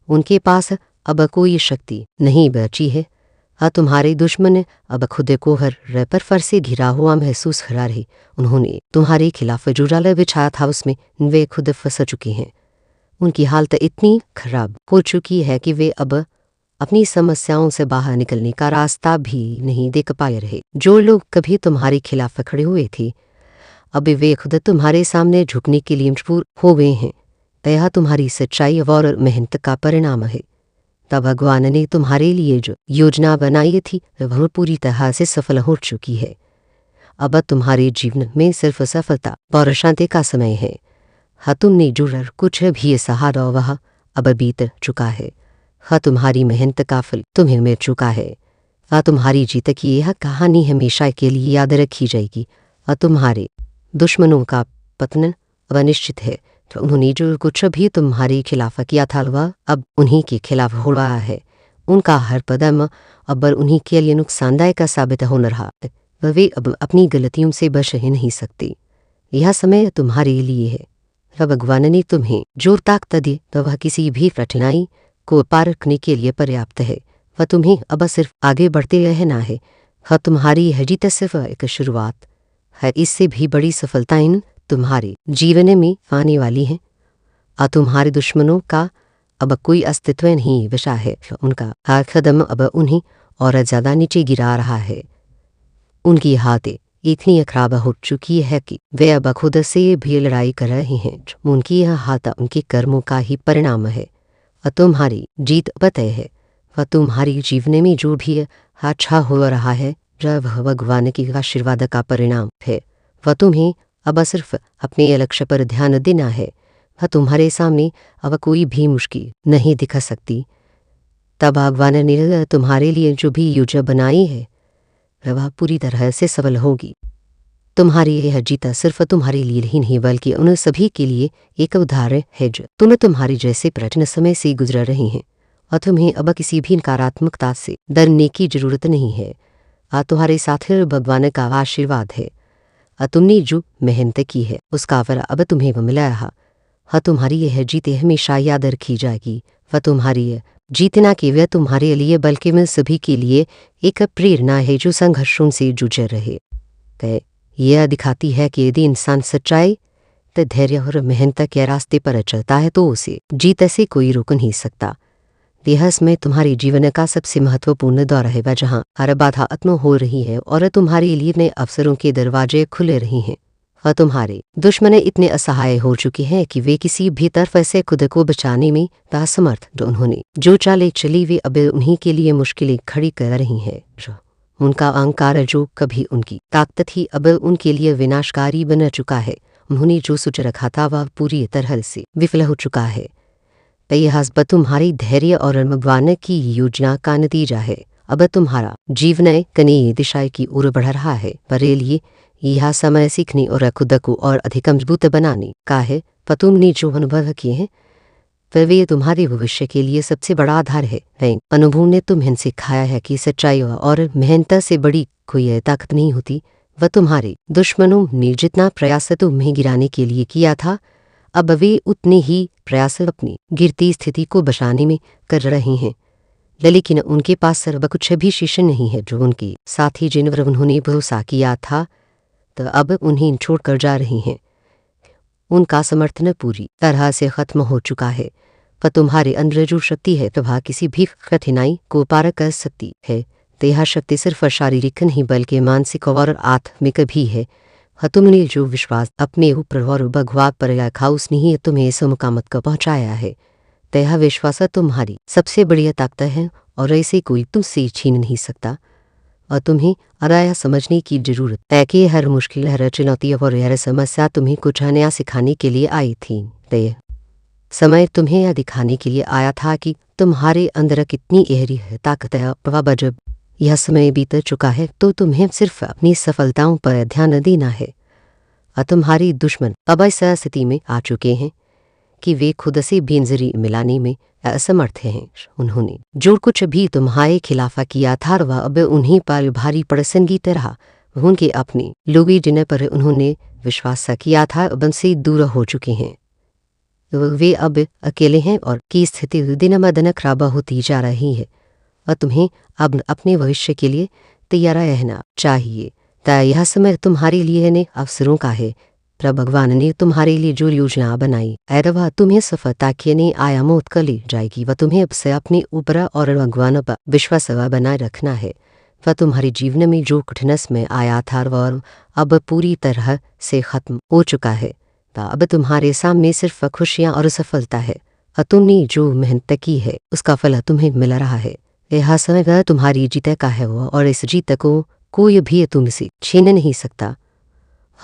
उनके पास अब कोई शक्ति नहीं बची है। तुम्हारे दुश्मन अब खुद को हर पर फर से घिरा हुआ महसूस करा रहे। उन्होंने तुम्हारे खिलाफ जो जाल बिछाया था उसमें वे खुद फंस चुके हैं। उनकी हालत इतनी खराब हो चुकी है कि वे अब अपनी समस्याओं से बाहर निकलने का रास्ता भी नहीं देख पाए रहे। जो लोग कभी तुम्हारे खिलाफ खड़े हुए थे, अब वे खुद तुम्हारे सामने झुकने के लिए मजबूर हो गए हैं। यह तुम्हारी सच्चाई और मेहनत का परिणाम है। तब भगवान ने तुम्हारे लिए जो योजना बनाई थी वह पूरी तरह से सफल हो चुकी है। अब तुम्हारे जीवन में सिर्फ सफलता और शांति का समय है। तुमने जो कुछ भी सहारा वह अब बीत चुका है। हाँ तुम्हारी मेहनत का फल तुम्हें मिल चुका है। हाँ तुम्हारी जीत की यह कहानी हमेशा के लिए याद रखी जाएगी। हाँ तुम्हारे दुश्मनों का पतन अनिश्चित है। तो उन्होंने जो कुछ भी तुम्हारे खिलाफ किया था वह अब उन्हीं के खिलाफ हो रहा है। उनका हर कदम अब उन्हीं के लिए नुकसानदायक साबित हो रहा है। वे अब अपनी गलतियों से बच ही नहीं सकती। यह समय तुम्हारे लिए है। भगवान ने तुम्हें जो ताकत दी तो वह किसी भी कठिनाई को पार करने के लिए पर्याप्त है। वह तुम्हें अब सिर्फ आगे बढ़ते रहना है। वह तुम्हारी यह जीत सिर्फ एक शुरुआत है। इससे भी बड़ी सफलताएं तुम्हारे जीवन में आने वाली हैं। तुम्हारे दुश्मनों का अब कोई अस्तित्व नहीं बचा है। उनका हर कदम अब उन्हें और ज़्यादा नीचे गिरा रहा है। उनकी हाथें इतनी खराब हो चुकी है कि वे अब खुद से भी लड़ाई कर रहे हैं। उनकी यह हाथ उनके कर्मों का ही परिणाम है। तुम्हारी जीत तय है। वह तुम्हारी जीवन में जो भी अच्छा हो रहा है वह भगवान के आशीर्वाद का परिणाम है। वह तुम्हें अब सिर्फ अपने लक्ष्य पर ध्यान देना है। वह तुम्हारे सामने अब कोई भी मुश्किल नहीं दिखा सकती। तब भगवान ने तुम्हारे लिए जो भी योजना बनाई है वह पूरी तरह से सफल होगी। तुम्हारी यह जीत सिर्फ तुम्हारे लिए ही नहीं बल्कि उन सभी के लिए एक उदाहरण है जो तुम्हारे जैसे कठिन समय से गुजर रहे हैं। और तुम्हें अब किसी भी नकारात्मकता से डरने की जरूरत नहीं है। तुम्हारे साथ भगवान का आशीर्वाद है। तुमने जो मेहनत की है उसका फल अब तुम्हें मिला रहा। तुम्हारी यह जीत हमेशा याद रखी जाएगी। वह तुम्हारी जीतना केवल तुम्हारे लिए बल्कि मैं सभी के लिए एक प्रेरणा है जो संघर्षों से जूझ रहे। यह दिखाती है कि यदि इंसान सच्चाई धैर्य और मेहनत के रास्ते पर चलता है तो उसे जीत से कोई रोक नहीं सकता। यह समय तुम्हारे जीवन का सबसे महत्वपूर्ण दौर है जहाँ हर बाधा खत्म हो रही है और तुम्हारे लिए नए अवसरों के दरवाजे खुले रहे हैं। और तुम्हारे दुश्मन इतने असहाय हो चुके हैं कि वे किसी भी तरफ से खुद को बचाने में असमर्थ। जो उन्होंने जो चाले चली वे अब उन्हीं के लिए मुश्किलें खड़ी कर रही हैं। उनका अहंकार जो कभी उनकी ताकत थी अब उनके लिए विनाशकारी बन चुका है। उन्होंने जो सोच रखा था वह पूरी तरह से विफल हो चुका है। यह तुम्हारी धैर्य और भगवान की योजना का नतीजा है। अब तुम्हारा जीवन नई दिशा की ओर बढ़ रहा है। पर लिए यह समय सीखने और खुद को और अधिक मजबूत बनाने का है। पर तुमने जो अनुभव किए हैं वे तुम्हारे भविष्य के लिए सबसे बड़ा आधार है। अनुभव ने तुम्हें सिखाया है कि सच्चाई और मेहनत से बड़ी कोई ताकत नहीं होती। वह तुम्हारे दुश्मनों ने जितना प्रयास तुम्हें गिराने के लिए किया था अब वे उतने ही प्रयास अपनी गिरती स्थिति को बचाने में कर रहे हैं। लेकिन उनके पास सर्व कुछ भी शेष नहीं है। जो उनके साथी जिन पर उन्होंने भरोसा किया था तो अब उन्हें छोड़कर जा रही हैं। उनका समर्थन पूरी तरह से खत्म हो चुका है। पर तुम्हारे अंदर जो शक्ति है वह किसी भी कठिनाई को पार कर सकती है। यह शक्ति सिर्फ शारीरिक नहीं बल्कि मानसिक और आत्मिक भी है। तुमने जो विश्वास अपने ऊपर और भगवान पर रखा उसने ही तुम्हें इस मुकाम तक पहुंचाया है। यह विश्वास तुम्हारी सबसे बड़ी ताकत है और ऐसे कोई तुमसे छीन नहीं सकता। और तुम्हें अराया समझने की जरूरत है कि हर मुश्किल हर चुनौती और हर समस्या तुम्हें कुछ नया सिखाने के लिए आई थी। तय समय तुम्हें यह दिखाने के लिए आया था कि तुम्हारे अंदर कितनी गहरी ताकत है। अब जब यह समय बीत चुका है तो तुम्हें सिर्फ अपनी सफलताओं पर ध्यान देना है। तुम्हारी दुश्मन अब इस स्थिति में आ चुके हैं कि वे खुद से बेनजरी मिलाने में असमर्थ हैं। उन्होंने जो कुछ भी तुम्हारे खिलाफ किया था वह अब उन्हीं पर भारी पड़सनगी तरह उनके अपने लोग जिन पर उन्होंने विश्वास किया था अब से दूर हो चुके हैं। वे अब अकेले हैं और की स्थिति दिन ब दिन खराब होती जा रही है। और तुम्हें अब अपने भविष्य के लिए तैयार रहना चाहिए। यह समय तुम्हारे लिए नए अवसरों का है। पर भगवान ने तुम्हारे लिए जो योजना बनाई है वह तुम्हें सफलता के नए आयामों तक ले जाएगी। वह तुम्हें अब से अपने ऊपर और भगवान पर विश्वास बनाए रखना है। वह तुम्हारे जीवन में जो कठिन समय आया था वह अब पूरी तरह से खत्म हो चुका है। अब तुम्हारे सामने सिर्फ खुशियाँ और सफलता है। तुमने जो मेहनत की है उसका फल तुम्हें मिल रहा है। यह समय तुम्हारी जीत का है और इस जीत को कोई भी तुमसे छीन नहीं सकता।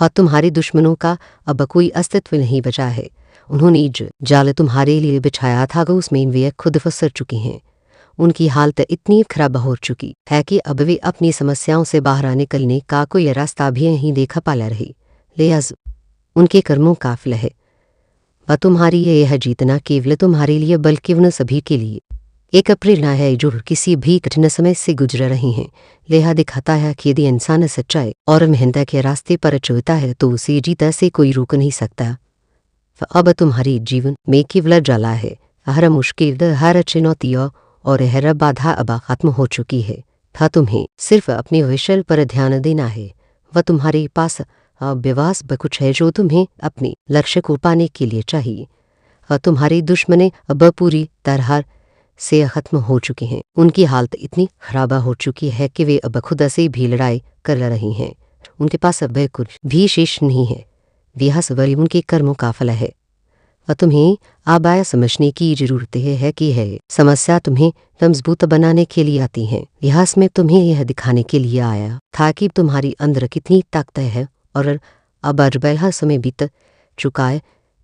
तुम्हारे दुश्मनों का अब कोई अस्तित्व नहीं बचा है। उन्होंने जो जाल तुम्हारे लिए बिछाया था उसमें वे खुद फंस चुके हैं। उनकी हालत इतनी खराब हो चुकी है कि अब वे अपनी समस्याओं से बाहर निकलने का कोई रास्ता भी नहीं देख पा रही। लिहाजा उनके कर्मों का फल है वह तुम्हारी यह जीतना केवल तुम्हारे लिए बल्कि उन सभी के लिए एक प्रेरणा है जो किसी भी कठिन समय से गुजर रही हैं। लिहाजा दिखाता है कि यदि इंसान सच्चाई और मेहनत के रास्ते पर चलता है तो उसे जीता से कोई रोक नहीं सकता। अब तुम्हारे जीवन में केवल जला है, हर मुश्किल हर चुनौती और हर बाधा अब खत्म हो चुकी है। था तुम्हें सिर्फ अपने विषय पर ध्यान देना है। वह तुम्हारे पास अव्यवास कुछ है जो तुम्हें अपने लक्ष्य को पाने के लिए चाहिए। तुम्हारे दुश्मने अब पूरी तरह से खत्म हो चुके हैं। उनकी हालत इतनी खराब हो चुकी है कि वे अब खुद से भी लड़ाई कर रही हैं। उनके पास अब कुछ भी शेष नहीं है। यह सवरी उनके कर्मों का फल है। तुम्हें अब आया समझने की जरूरत है कि है समस्या तुम्हें मजबूत बनाने के लिए आती है। यह में तुम्हें यह दिखाने के लिए आया था कि तुम्हारी अंदर कितनी ताकत है और अब जब यह समय बीत चुका है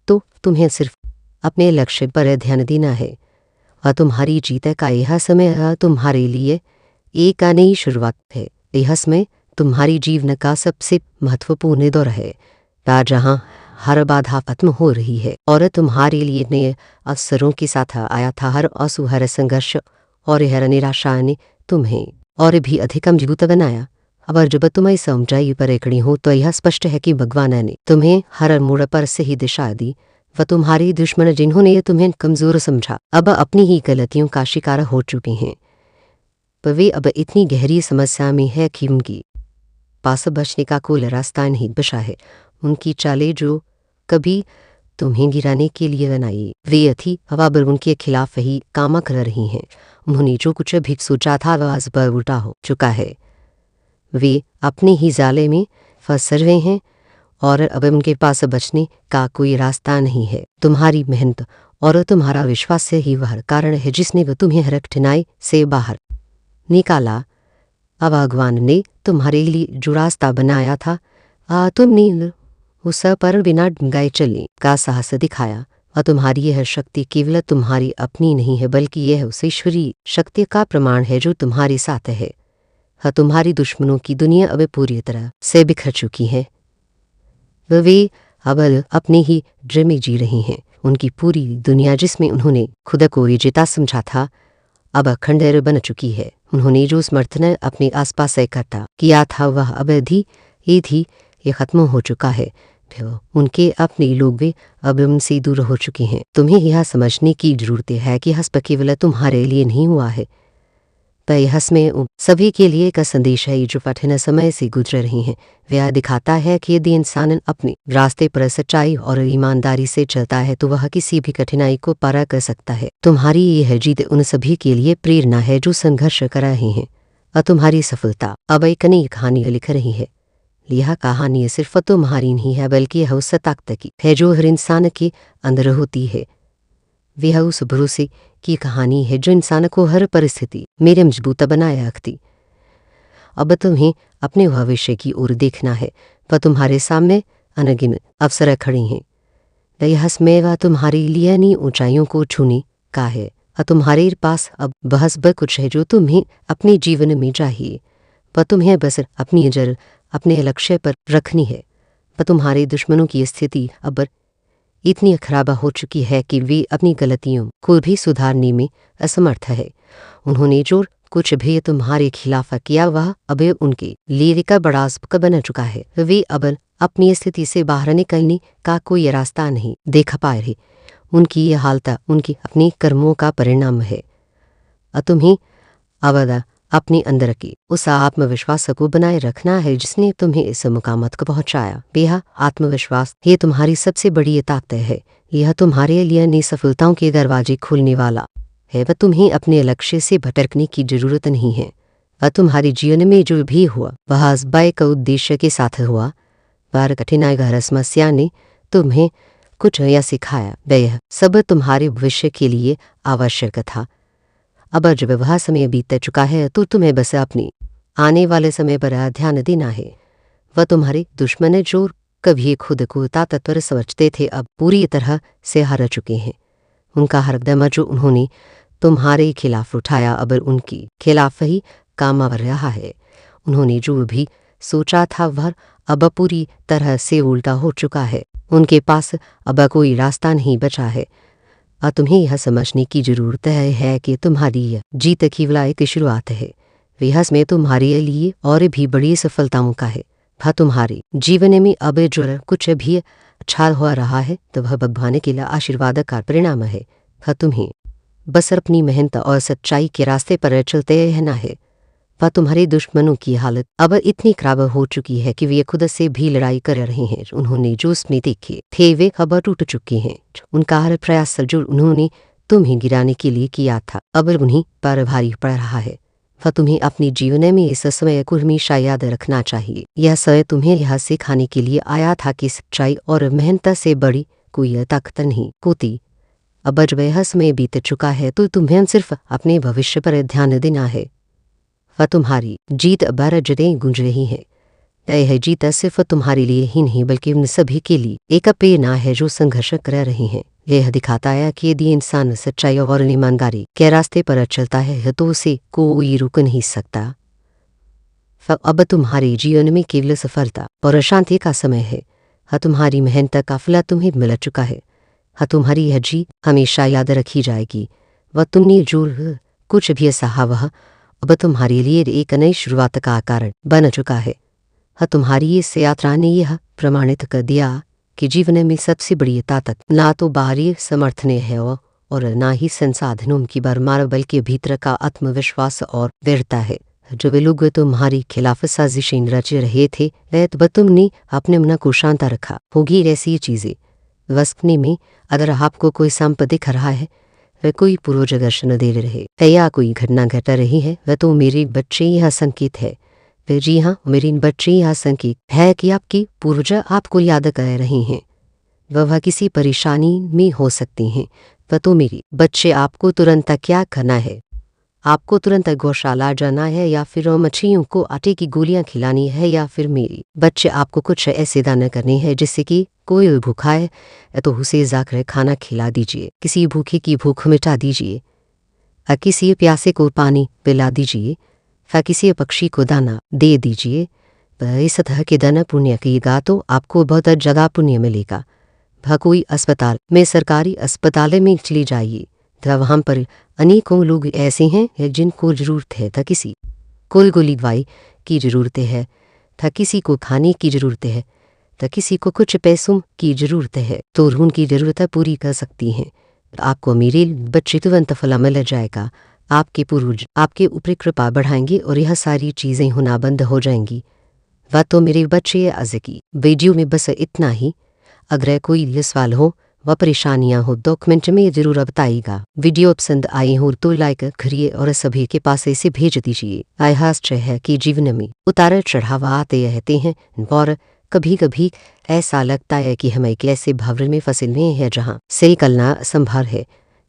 तो तुम्हें सिर्फ अपने लक्ष्य पर ध्यान देना है। तुम्हारी जीत का यह समय तुम्हारे लिए एक नई शुरुआत है। यह समय तुम्हारी जीवन का सबसे महत्वपूर्ण दौर है जहाँ हर बाधा खत्म हो रही है और तुम्हारे लिए नए अवसरों के साथ आया था। हर आंसू हर संघर्ष और हर निराशा ने तुम्हें और भी अधिक मजबूत बनाया। अब जब तुम इस ऊंचाई पर खड़ी हो तो यह स्पष्ट है कि भगवान ने तुम्हें हर मोड़ पर सही दिशा दी। वह तुम्हारे दुश्मन जिन्होंने तुम्हें कमजोर समझा अब अपनी ही गलतियों का शिकार हो चुके हैं। पर वे अब इतनी गहरी समस्या में है कि उनकी पास बचने का कोई रास्ता नहीं बचा है। उनकी चालें जो कभी तुम्हें गिराने के लिए बनाई वे थी हवा पर उनके खिलाफ ही काम कर रही हैं। उन्होंने जो कुछ भी सोचा था वह आज पर उल्टा हो चुका है। वे अपने ही जाले में फंस रहे हैं और अब उनके पास बचने का कोई रास्ता नहीं है। तुम्हारी मेहनत और तुम्हारा विश्वास से ही वह कारण है जिसने वह तुम्हें हर कठिनाई से बाहर निकाला। अब भगवान ने तुम्हारे लिए जो रास्ता बनाया था तुमने उस पर बिना डंगाए चलने का साहस दिखाया। और तुम्हारी यह शक्ति केवल तुम्हारी अपनी नहीं है बल्कि यह उस ईश्वरीय शक्ति का प्रमाण है जो तुम्हारे साथ है। तुम्हारी दुश्मनों की दुनिया अब पूरी तरह से बिखर चुकी है। वे अब अपने ही ड्रीम में जी रही हैं। उनकी पूरी दुनिया जिसमें उन्होंने खुद को विजेता समझा था अब खंडहर बन चुकी है। उन्होंने जो समर्थन अपने आसपास इकट्ठा किया था वह अब ये खत्म हो चुका है। उनके अपने लोग भी अब उनसे दूर हो चुके हैं। तुम्हें यह समझने की जरूरत है कि हस्प केवल तुम्हारे लिए नहीं हुआ है पर यह में सभी के लिए एक संदेश है जो कठिन समय से गुजर रही हैं। वह दिखाता है कि यदि इंसान अपने रास्ते पर सच्चाई और ईमानदारी से चलता है तो वह किसी भी कठिनाई को पार कर सकता है। तुम्हारी यह जीत उन सभी के लिए प्रेरणा है जो संघर्ष कर रहे हैं और तुम्हारी सफलता अब एक नई कहानी लिख रही है। यह कहानी सिर्फ तुम्हारी नहीं है बल्कि यह उस ताकत की है जो हर इंसान के अंदर होती है। वह उस भरोसे की कहानी है जो इंसान को हर परिस्थिति मेरे मजबूत बनाए रखती। अब तुम्हें अपने भविष्य की ओर देखना है। वह तुम्हारे सामने अनगिनत अवसर खड़ी हैं। यह समय वह तुम्हारे लिए नई ऊंचाइयों को छूने का है और तुम्हारे पास अब बहस कुछ है जो तुम्हें अपने जीवन में चाहिए। वह तुम्हें बस अपनी नजर अपने लक्ष्य पर रखनी है। वह तुम्हारे दुश्मनों की स्थिति अब इतनी खराब हो चुकी है कि वे अपनी गलतियों को भी सुधारने में असमर्थ है। उन्होंने जो कुछ भी तुम्हारे खिलाफ किया वह अब उनके लिए का बड़ा सबक बन चुका है। वे अब अपनी स्थिति से बाहर निकलने का कोई रास्ता नहीं देख पा रहे। उनकी यह हालत उनके अपने कर्मों का परिणाम है। तुम्हें अब अपने अंदर के उस आत्मविश्वास को बनाए रखना है जिसने तुम्हें इस मुकाम तक पहुंचाया। यह आत्मविश्वास ये तुम्हारी सबसे बड़ी ताकत है। यह तुम्हारे लिए नई सफलताओं के दरवाजे खोलने वाला है। वह तुम्हें अपने लक्ष्य से भटकने की जरूरत नहीं है। वह तुम्हारे जीवन में जो भी हुआ वह आजमाए का उद्देश्य के साथ हुआ। पर कठिनाई गहरा समस्या ने तुम्हें कुछ यह सिखाया। वह सब तुम्हारे भविष्य के लिए आवश्यक था। अब जब वह समय बीत चुका है तो तुम्हें बस अपनी आने वाले समय पर ध्यान देना है। वह तुम्हारे दुश्मन जो कभी खुद को ताकतवर समझते थे अब पूरी तरह से हार चुके हैं। उनका हर कदम जो उन्होंने तुम्हारे खिलाफ उठाया, अब उनकी खिलाफ ही काम आ रहा है। उन्होंने जो भी सोचा था वह अब पूरी तरह से उल्टा हो चुका है। उनके पास अब कोई रास्ता नहीं बचा है। तुम्हें यह समझने की जरूरत है कि तुम्हारी यह जीत केवल एक शुरुआत है। वह में तुम्हारे लिए और भी बड़ी सफलताओं का है। वह तुम्हारे जीवन में अब जो कुछ भी अच्छा हो रहा है तो वह भगवान के लिए आशीर्वाद का परिणाम है। वह तुम्हें बस अपनी मेहनत और सच्चाई के रास्ते पर चलते रहना है। वह तुम्हारे दुश्मनों की हालत अब इतनी खराब हो चुकी है कि वे खुद से भी लड़ाई कर रहे हैं। उन्होंने जो उसमें देखे थे वे अब टूट चुके हैं। उनका हर प्रयास जो उन्होंने तुम्हें गिराने के लिए किया था अब उन्हीं पर भारी पड़ रहा है। वह तुम्हें अपने जीवन में इस समय को हमेशा याद रखना चाहिए। यह समय तुम्हें यह सिखाने के लिए आया था कि सच्चाई और मेहनत से बड़ी कोई ताकत नहीं होती। अब जब यह समय बीत चुका है तो तुम्हें सिर्फ अपने भविष्य पर ध्यान देना है। वह तुम्हारी जीत बार जगह गूंज रही है। यह जीत सिर्फ तुम्हारे लिए ही नहीं बल्कि उन सभी के लिए एक प्रेरणा है जो संघर्ष कर रहे हैं। यह दिखाता है कि यदि इंसान सच्चाई और ईमानदारी के रास्ते पर चलता है तो उसे कोई रोक नहीं सकता। अब तुम्हारे जीवन में केवल सफलता और शांति का समय है। तुम्हारी मेहनत का फल तुम्हें मिल चुका है। तुम्हारी यह जीत हमेशा याद रखी जाएगी। वह तुमने जो कुछ भी सहा वह अब तुम्हारे लिए एक नई शुरुआत का कारण बन चुका है। तुम्हारी इस यात्रा ने यह प्रमाणित कर दिया कि जीवन में सबसे बड़ी ताकत ना तो बाहरी समर्थन है और ना ही संसाधनों की भरमार बल्कि भीतर का आत्मविश्वास और वीरता है। जो वे लोग तुम्हारी खिलाफ साजिशें रच रहे थे वह तुमने अपने मन को शांत रखा होगी। ऐसी चीजें वस्तने में अगर आपको कोई संप दिख रहा है, वह कोई पूर्वज दर्शन दे रहे है या कोई घटना घट रही है, वह तो मेरे बच्चे यह संकेत है। वह जी हाँ, मेरे बच्चे यह संकेत है कि आपकी पूर्वज आपको याद कर रहे हैं। वह किसी परेशानी में हो सकती हैं। वह तो मेरे बच्चे आपको तुरंत क्या करना है? आपको तुरंत गौशाला जाना है या फिर मछलियों को आटे की गोलियां खिलानी है या फिर मेरे बच्चे आपको कुछ ऐसे दाना करने हैं जिससे कि कोई भूखा है तो उसे जाकर खाना खिला दीजिए। किसी भूखे की भूख मिटा दीजिए। किसी प्यासे को पानी पिला दीजिए। किसी पक्षी को दाना दे दीजिए। इस तरह के दाना पुण्य कीगा तो आपको बहुत जगह पुण्य मिलेगा। कोई अस्पताल में सरकारी अस्पताल में चली जाइए तो वहाँ पर अनेकों लोग ऐसे हैं जिनको ज़रूरत है। किसी को गोली दवाई की ज़रूरत है, किसी को खाने की ज़रूरत है, किसी को कुछ पैसों की ज़रूरत है तो उनकी ज़रूरत पूरी कर सकती हैं। आपको मेरे बच्चे तुरंत फल मिल जाएगा। आपके पूर्वज आपके ऊपर कृपा बढ़ाएंगे और यह सारी चीज़ें होना बंद हो जाएंगी। वह तो मेरे बच्चे आज की वीडियो में बस इतना ही। अगर कोई सवाल हो व परेशानियां हो तो कमेंट में ज़रूर बताइएगा। वीडियो पसंद आई हो तो लाइक करिए और सभी के पास इसे भेज दीजिए। आश्चर्य है कि जीवन में उतार चढ़ाव आते रहते हैं और कभी कभी ऐसा लगता है कि हम एक ऐसे भंवर में फंसे हुए हैं जहाँ से निकलना असंभव है।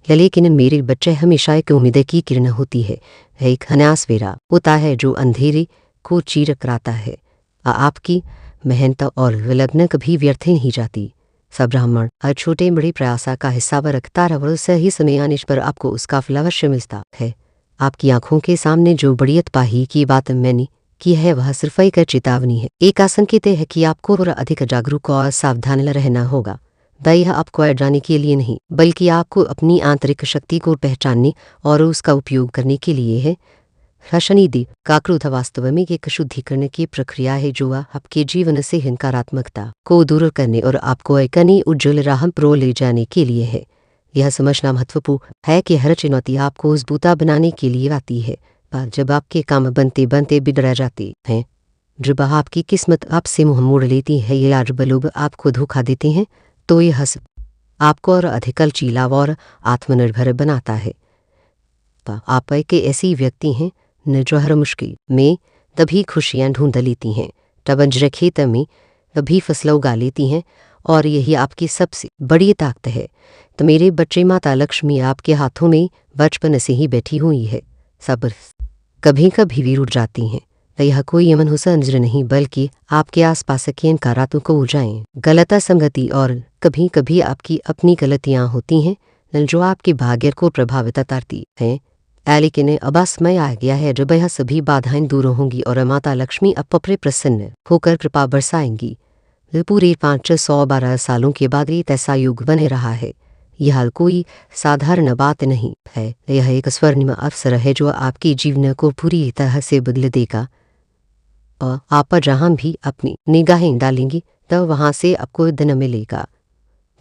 लेकिन मेरे बच्चे हमेशा एक उम्मीद की किरण होती है। एक नया सवेरा होता है जो अंधेरे को चीर कराता है। आपकी मेहनत और विलग्न कभी व्यर्थ नहीं जाती। सब ब्राह्मण हर छोटे बड़े प्रयास का हिस्सा रखता और सही समय आने पर आपको उसका फल अवश्य मिलता है। आपकी आंखों के सामने जो बड़ी अतपाही की बात मैंने की है वह सिर्फ एक चेतावनी है, एक संकेत है कि आपको और अधिक जागरूक और सावधान रहना होगा। यह आपको डराने के लिए नहीं बल्कि आपको अपनी आंतरिक शक्ति को पहचानने और उसका उपयोग करने के लिए है। शनिदेव का क्रोध वास्तव में एक शुद्धिकरण की प्रक्रिया है जो आपके जीवन से नकारात्मकता को दूर करने और आपको एक नई उज्ज्वल राह पर ले जाने के लिए है। यह समझना महत्वपूर्ण है कि हर चुनौती आपको मजबूत बनाने के लिए आती है। पर जब आपके काम बनते बनते बिगड़ जाते हैं, जब आपकी किस्मत आपसे मुंह मोड़ लेती है या जब लोग आपको धोखा देते हैं तो यह आपको और अधिक लचीला और आत्मनिर्भर बनाता है। आप एक ऐसी व्यक्ति हैं जो हर मुश्किल में तभी खुशियां ढूंढ लेती हैं, तब खेत में तभी फसल उगा लेती हैं और यही आपकी सबसे बड़ी ताकत है। तो मेरे बच्चे, माता लक्ष्मी आपके हाथों में बचपन से ही बैठी हुई है। सब्र कभी कभी भी रुट जाती हैं। यह कोई अमन हुसंजर नहीं बल्कि आपके आसपास के नकारात्मक ऊर्जाएं, गलत संगति और कभी कभी आपकी अपनी गलतियां होती हैं जो आपके भाग्य को प्रभावित करती हैं। लेकिन अब समय आ गया है जब यह सभी बाधाएं दूर होंगी और माता लक्ष्मी अब पर प्रसन्न होकर कृपा बरसाएंगी। पूरे 512 सालों के बाद एक ऐसा युग बने रहा है। यह कोई साधारण बात नहीं है, यह एक स्वर्णिम अवसर है जो आपके जीवन को पूरी तरह से बदल देगा। और आप जहाँ भी अपनी निगाहें डालेंगी तो वहाँ से आपको धन मिलेगा।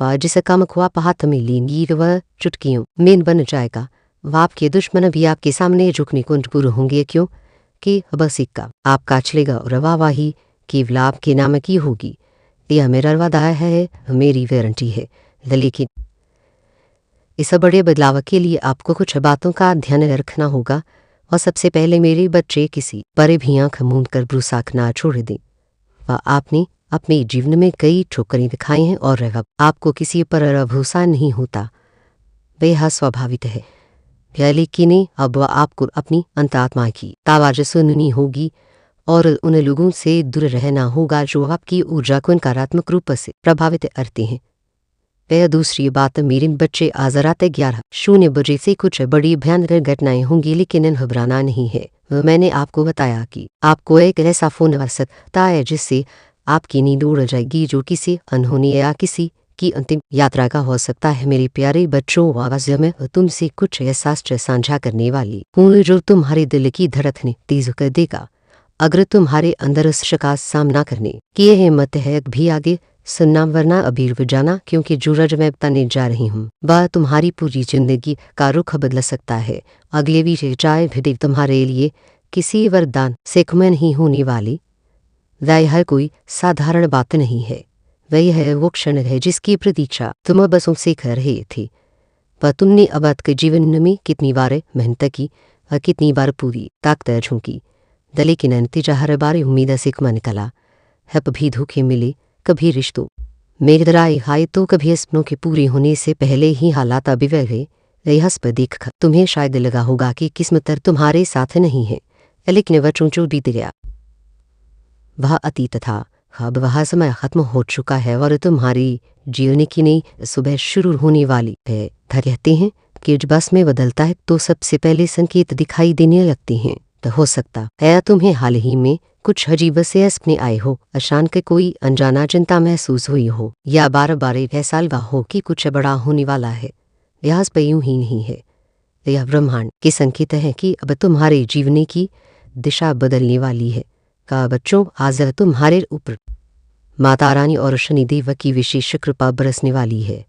वह जिस काम को आप हाथ में लेंगी वह चुटकियों में बन जाएगा। वह आपके दुश्मन भी आपके सामने झुकने को मजबूर होंगे, क्यों कि अब सिक्का आपका चलेगा और वाहवाही केवल आपके नाम की होगी। यह मेरा वादा है, मेरी वारंटी है। लेकिन इस बड़े बदलाव के लिए आपको कुछ बातों का ध्यान रखना होगा। और सबसे पहले मेरे बच्चे किसी पर भी आंख मूंद कर भरोसा ना छोड़ दें। वह आपने अपने जीवन में कई ठोकरें दिखाई हैं और अब आपको किसी पर भरोसा नहीं होता। वह स्वाभाविक है, लेकिन अब आपको अपनी अंतरात्मा की आवाज़ सुननी होगी और उन लोगों से दूर रहना होगा जो आपकी ऊर्जा को नकारात्मक रूप से प्रभावित करते हैं। वह दूसरी बात, मेरे बच्चे आज रात 11:00 से कुछ बड़ी भयानक घटनाएं होंगी, लेकिन घबराना नहीं है। मैंने आपको बताया कि आपको एक ऐसा फोन आ सकता है जिससे आपकी नींद उड़ जाएगी, जो किसी अनहोनी या किसी की अंतिम यात्रा का हो सकता है। मेरे प्यारे बच्चों, आवाज़ में तुमसे कुछ एहसास साझा करने वाली हूँ जो तुम्हारे दिल की धड़कनें तेज कर देगा। अगर तुम्हारे अंदर उस का सामना करने की हिम्मत है भी आगे सुनना, वरना अभी रुक जाना, क्योंकि जो रज मैं बताने जा रही हूँ वह तुम्हारी पूरी जिंदगी का रुख बदल सकता है। अगले विषय चाहे भी तुम्हारे लिए किसी वरदान से कम नहीं होने वाली। वह कोई साधारण बात नहीं है, वही है वो क्षण है जिसकी प्रतीक्षा तुम बसों से कर रहे थे। पर तुमने अब तक के जीवन में कितनी बार मेहनत की और कितनी बार पूरी ताकत झोंकी, लेकिन नतीजा हर बार उम्मीद से कम निकला है। कभी धोखे मिले, कभी रिश्तों में दरार आए तो कभी सपनों के पूरे होने से पहले ही हालात बिगड़ गए। यह पर देख तुम्हें शायद लगा होगा कि किस्मत तुम्हारे साथ नहीं है, लेकिन वह जो बीत गया वह अतीत था। अब वह समय खत्म हो चुका है और तुम्हारी जीवन की नई सुबह शुरू होने वाली है। कहते हैं कि जब बस में बदलता है तो सबसे पहले संकेत दिखाई देने लगते हैं। तो हो सकता है तुम्हें हाल ही में कुछ अजीब से सपने आए हो, अचानक कोई अनजाना चिंता महसूस हुई हो, या बार बार ऐसा लगा हो कि कुछ बड़ा होने वाला है। यह पे यूं ही नहीं है, यह ब्रह्मांड के संकेत है कि अब तुम्हारे जीवन की दिशा बदलने वाली है। का बच्चों, आज तुम्हारे ऊपर माता रानी और शनिदेव की विशेष कृपा बरसने वाली है।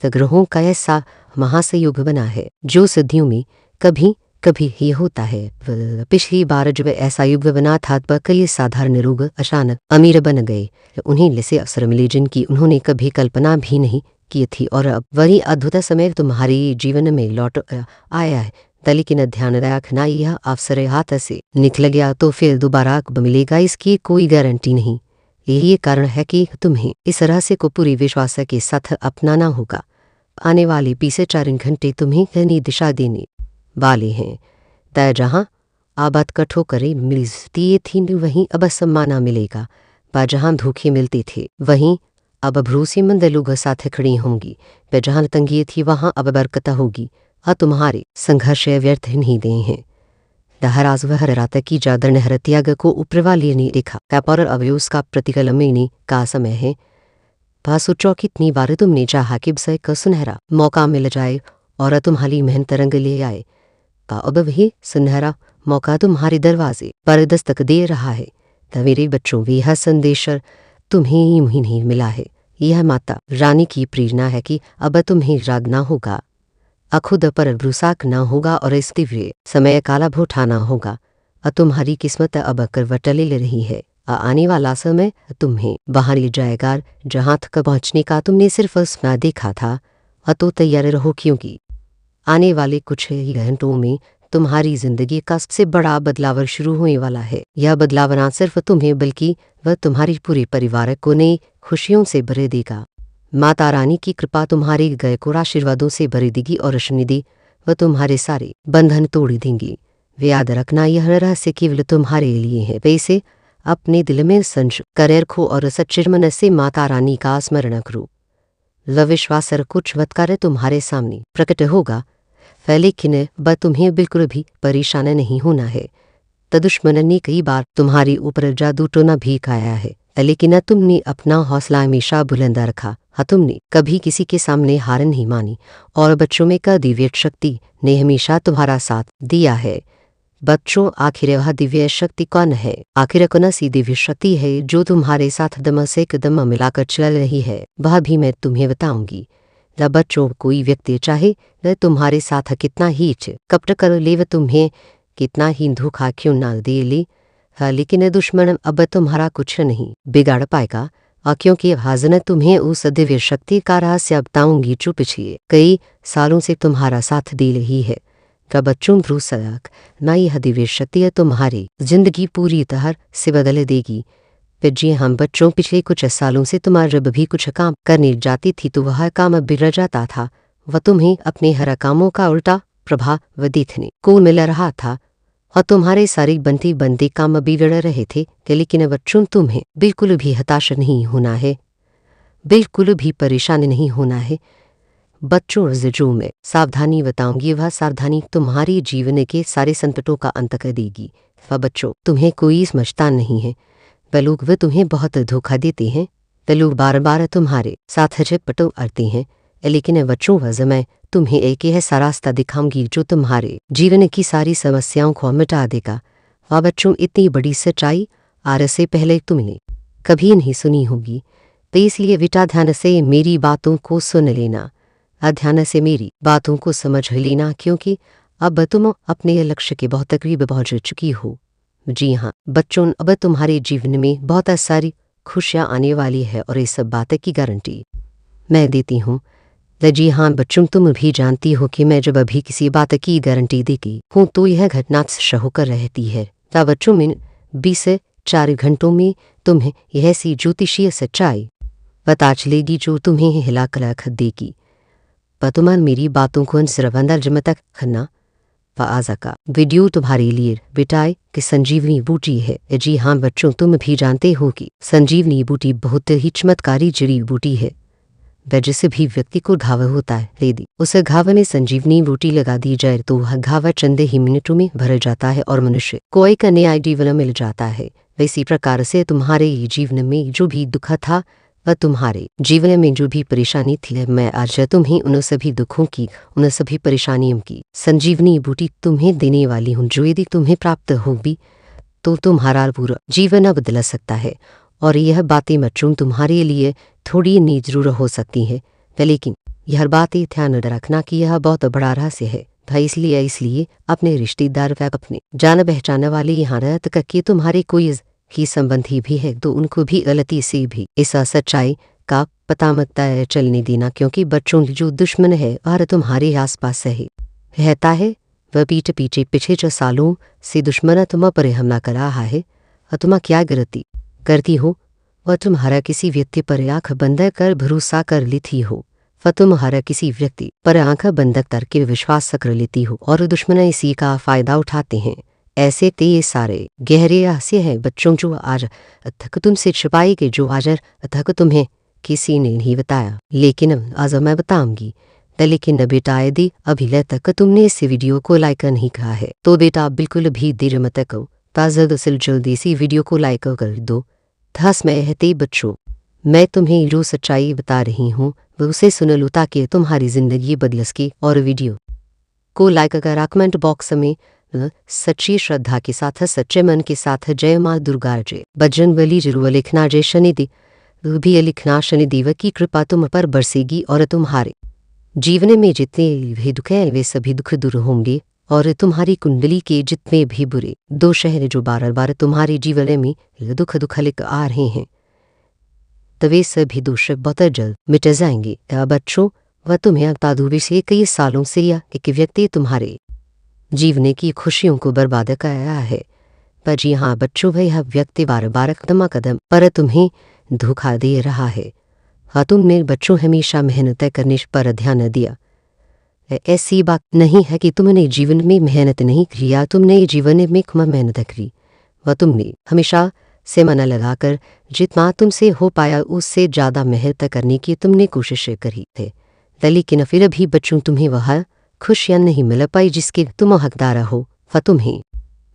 ग्रहों का ऐसा महासयोग बना है जो सदियों में कभी कभी ही होता है। पिछली बार जब ऐसा युग बना था तब कई साधारण लोग अचानक अमीर बन गए। उन्हें ऐसे अवसर मिले जिनकी उन्होंने कभी कल्पना भी नहीं की थी, और अब वही अद्भुत समय तुम्हारे जीवन में लौट आया है। लेकिन ध्यान रखना, यह अवसर हाथ से निकल गया तो फिर दोबारा कब मिलेगा इसकी कोई गारंटी नहीं। यही कारण है कि तुम्हें इस रहस्य को पूरी विश्वास के साथ अपनाना होगा। आने वाले 24 घंटे तुम्हें नई दिशा देने वाले हैं। तय जहाँ आबाद कठो करे मिलती थी वहीं अब सम्माना मिलेगा, पर जहाँ धोखे मिलते थे वहीं अब भरोसेमंद लोग साथ खड़ी होंगी। पर जहाँ तंगी थी वहाँ अब बरकत होगी, और तुम्हारे संघर्ष व्यर्थ नहीं दे हैं। दहराज वह रात की जादर नहर त्याग को ऊपर वाले ने देखा। और अब उसका प्रतिकल महीने का समय है। बस सोचो कितनी बार तुमने चाहा कि बस एक सुनहरा मौका मिल जाए और तुम्हारी मेहनत रंग ले आए। अब वही सुनहरा मौका तुम्हारे दरवाजे पर दस्तक दे रहा है। तो मेरे बच्चों, यह संदेश तुम्हें ही नहीं मिला है। यह माता रानी की प्रेरणा है कि अब तुम्हें जागना होगा, खुद पर भरोसा करना होगा और इस तीव्र समय का लाभ उठाना होगा। तुम्हारी किस्मत अब करवट ले रही है। आने वाला समय तुम्हें बाहर ले जाएगा जहां तक पहुंचने का तुमने सिर्फ सपना देखा था। तो तैयार रहो, क्योंकि आने वाले कुछ ही घंटों में तुम्हारी जिंदगी का सबसे बड़ा बदलाव शुरू होने वाला है। यह बदलाव न सिर्फ तुम्हें बल्कि वह तुम्हारे पूरे परिवार को नई खुशियों से भर देगा। माता रानी की कृपा तुम्हारे गए को आशीर्वादों से भर देगी और शनिदेव वह तुम्हारे सारे बंधन तोड़ देंगे। वे याद रखना, यह रहस्य केवल तुम्हारे लिए है। वैसे अपने दिल में संच कर रखो और सच्चे मन से माता रानी का स्मरण करो। विश्वास और कुछ चमत्कार तुम्हारे सामने प्रकट होगा, लेकिन ब तुम्हें बिल्कुल भी परेशान नहीं होना है। तो दुश्मन ने कई बार तुम्हारे ऊपर जादू टोना भी खाया है, लेकिन तुमने अपना हौसला हमेशा बुलंद रखा। तुमने कभी किसी के सामने हार नहीं मानी और बच्चों में का दिव्य शक्ति ने हमेशा तुम्हारा साथ दिया है। बच्चों, आखिर वह दिव्य शक्ति कौन है? आखिर कौन सी दिव्य शक्ति है जो तुम्हारे साथ दम से कदम मिलाकर चल रही है? वह भी मैं तुम्हें बताऊंगी। बच्चों, कोई व्यक्ति चाहे वह तुम्हारे साथ कितना ही कपट कर ले, वह तुम्हें कितना ही धोखा क्यों ना दे ले, लेकिन दुश्मन अब तुम्हारा कुछ नहीं बिगाड़ पाएगा, क्योंकि हाजन तुम्हें उस दिव्य शक्ति का रहस्य बताऊंगी जो पिछले कई सालों से तुम्हारा साथ दे रही है। बच्चों, भरोसा रख, ना यह दिव्य शक्ति तुम्हारी जिंदगी पूरी तरह से बदल देगी। जी हाँ बच्चों, पिछले कुछ सालों से तुम्हारा जब भी कुछ काम करने जाती थी तो वह काम बिगड़ जाता था। वह तुम्हें अपने हर कामों का उल्टा प्रभाव देखने को मिल रहा था और तुम्हारे सारे बनते बनते काम बिगड़ रहे थे। लेकिन बच्चों, तुम्हें बिल्कुल भी हताश नहीं होना है, बिल्कुल भी परेशान नहीं होना है। बच्चों, जो मैं सावधानी बताऊंगी वह सावधानी तुम्हारी जीवन के सारे संकटों का अंत कर देगी। वह बच्चों, तुम्हें कोई समझता नहीं है। वह लोग वे तुम्हें बहुत धोखा देते हैं। वे लोग बार बार तुम्हारे साथ झपटो आते हैं, लेकिन बच्चों वह मैं तुम्हें एक ऐसा रास्ता दिखाऊंगी जो तुम्हारे जीवन की सारी समस्याओं को मिटा देगा। वह बच्चों, इतनी बड़ी सच्चाई आज से पहले तुमने कभी नहीं सुनी होगी, तो इसलिए बेटा ध्यान से मेरी बातों को सुन लेना, ध्यान से मेरी बातों को समझ लेना, क्योंकि अब तुम अपने लक्ष्य के बहुत करीब पहुंच चुकी हो। जी हाँ बच्चों, अब तुम्हारे जीवन में बहुत सारी खुशियाँ आने वाली है और इस बात की गारंटी मैं देती हूँ। जी हाँ बच्चों, तुम भी जानती हो कि मैं जब अभी किसी बात की गारंटी देती हूँ तो यह घटना होकर रहती है। तब बच्चों में 20 से 4 घंटों में तुम्हें यह सी ज्योतिषीय सच्चाई पता चलेगी जो तुम्हें हिला कर रख देगी। पर तुम मेरी बातों को अंदर जम तक खन्ना आजा का वीडियो तुम्हारे लिए बिटाए कि संजीवनी बूटी है। जी हाँ बच्चों, तुम भी जानते हो कि संजीवनी बूटी बहुत ही चमत्कारी जड़ी बूटी है। वह जिस भी व्यक्ति को घाव होता है यदि उस घाव में संजीवनी बूटी लगा दी जाए तो वह घाव चंद ही मिनटों में भर जाता है और मनुष्य को एक नया जीवन मिल जाता है। वैसी प्रकार से तुम्हारे जीवन में जो भी दुख था, वह तुम्हारे जीवन में जो भी परेशानी थी, मैं आज तुम्हें उन सभी दुखों की, उन सभी परेशानियों की संजीवनी बूटी तुम्हें देने वाली हूँ, जो यदि तुम्हें प्राप्त होगी तो तुम्हारा पूरा जीवन बदल सकता है। और यह बातें बच्चों तुम्हारे लिए थोड़ी नी जरूर हो सकती है, लेकिन यह बातें ध्यान रखना कि यह बहुत बड़ा रहस्य है। इसलिए अपने रिश्तेदार व अपने जान पहचान वाले यहाँ रहत करके तुम्हारे कोई ही संबंधी भी है तो उनको भी गलती से भी इस सच्चाई का पता मत चलने देना, क्योंकि बच्चों जो दुश्मन है वह तुम्हारे आसपास है रहता है। वह पीठ पीछे पिछले 6 सालों से दुश्मन तुम पर हमला कर रहा है और तुम क्या गलती करती हो? वह तुम्हारा किसी व्यक्ति पर आंख बंद कर भरोसा कर लेती हो, वह तुम्हारा किसी व्यक्ति पर आंख बंद करके विश्वास कर लेती हो और दुश्मन इसी का फायदा उठाते हैं। ऐसे ते सारे गहरे रहस्य हैं बच्चों जो आज तक तुमसे छिपाए गए, जो आज तक तुम्हें किसी ने नहीं बताया, लेकिन आज मैं बताऊंगी। लेकिन बेटा यदि अभी तक तुमने इस वीडियो को लाइक नहीं किया है तो बेटा बिल्कुल भी देर मत करो, जल्द से जल्दी इसी वीडियो को लाइक कर दो। धस में रहते बच्चों, मैं तुम्हें जो सच्चाई बता रही हूँ वो उसे सुन लो ताकि तुम्हारी जिंदगी बदल सके। और वीडियो को लाइक कर कमेंट बॉक्स में सच्ची श्रद्धा के साथ, सच्चे मन के साथ जय माँ दुर्गा जय बजरंगबली जरूर लिखना। जय शनिदेव भी लिखना। शनिदेव की कृपा तुम पर बरसेगी और तुम्हारे जीवन में जितने भी दुख हैं वे सभी दुख दूर होंगे और तुम्हारी कुंडली के जितने भी बुरे दोष हैं जो बार बार तुम्हारे जीवन में दुख लेकर आ रहे हैं तो वे सभी दोष बहुत जल्द मिट जाएंगे। बच्चों, वह तुम्हें बता दूं से कई सालों से यह एक व्यक्ति तुम्हारे जीवन की खुशियों को बर्बाद कर रहा है। पर जी हाँ बच्चों, वह व्यक्ति बार बार कदम कदम पर तुम्हें धोखा दे रहा है। हाँ, तुमने बच्चों हमेशा मेहनत करने पर ध्यान दिया। ऐसी बात नहीं है कि तुमने जीवन में मेहनत नहीं किया, तुमने जीवन में खूब मेहनत करी। वह तुमने हमेशा से मन लगाकर जितना तुमसे हो पाया उससे ज़्यादा मेहनत करने की तुमने कोशिश करी थे, लेकिन फिर भी बच्चों तुम्हें वह खुशियाँ नहीं मिल पाई जिसके तुम हकदार हो, व तुम्हें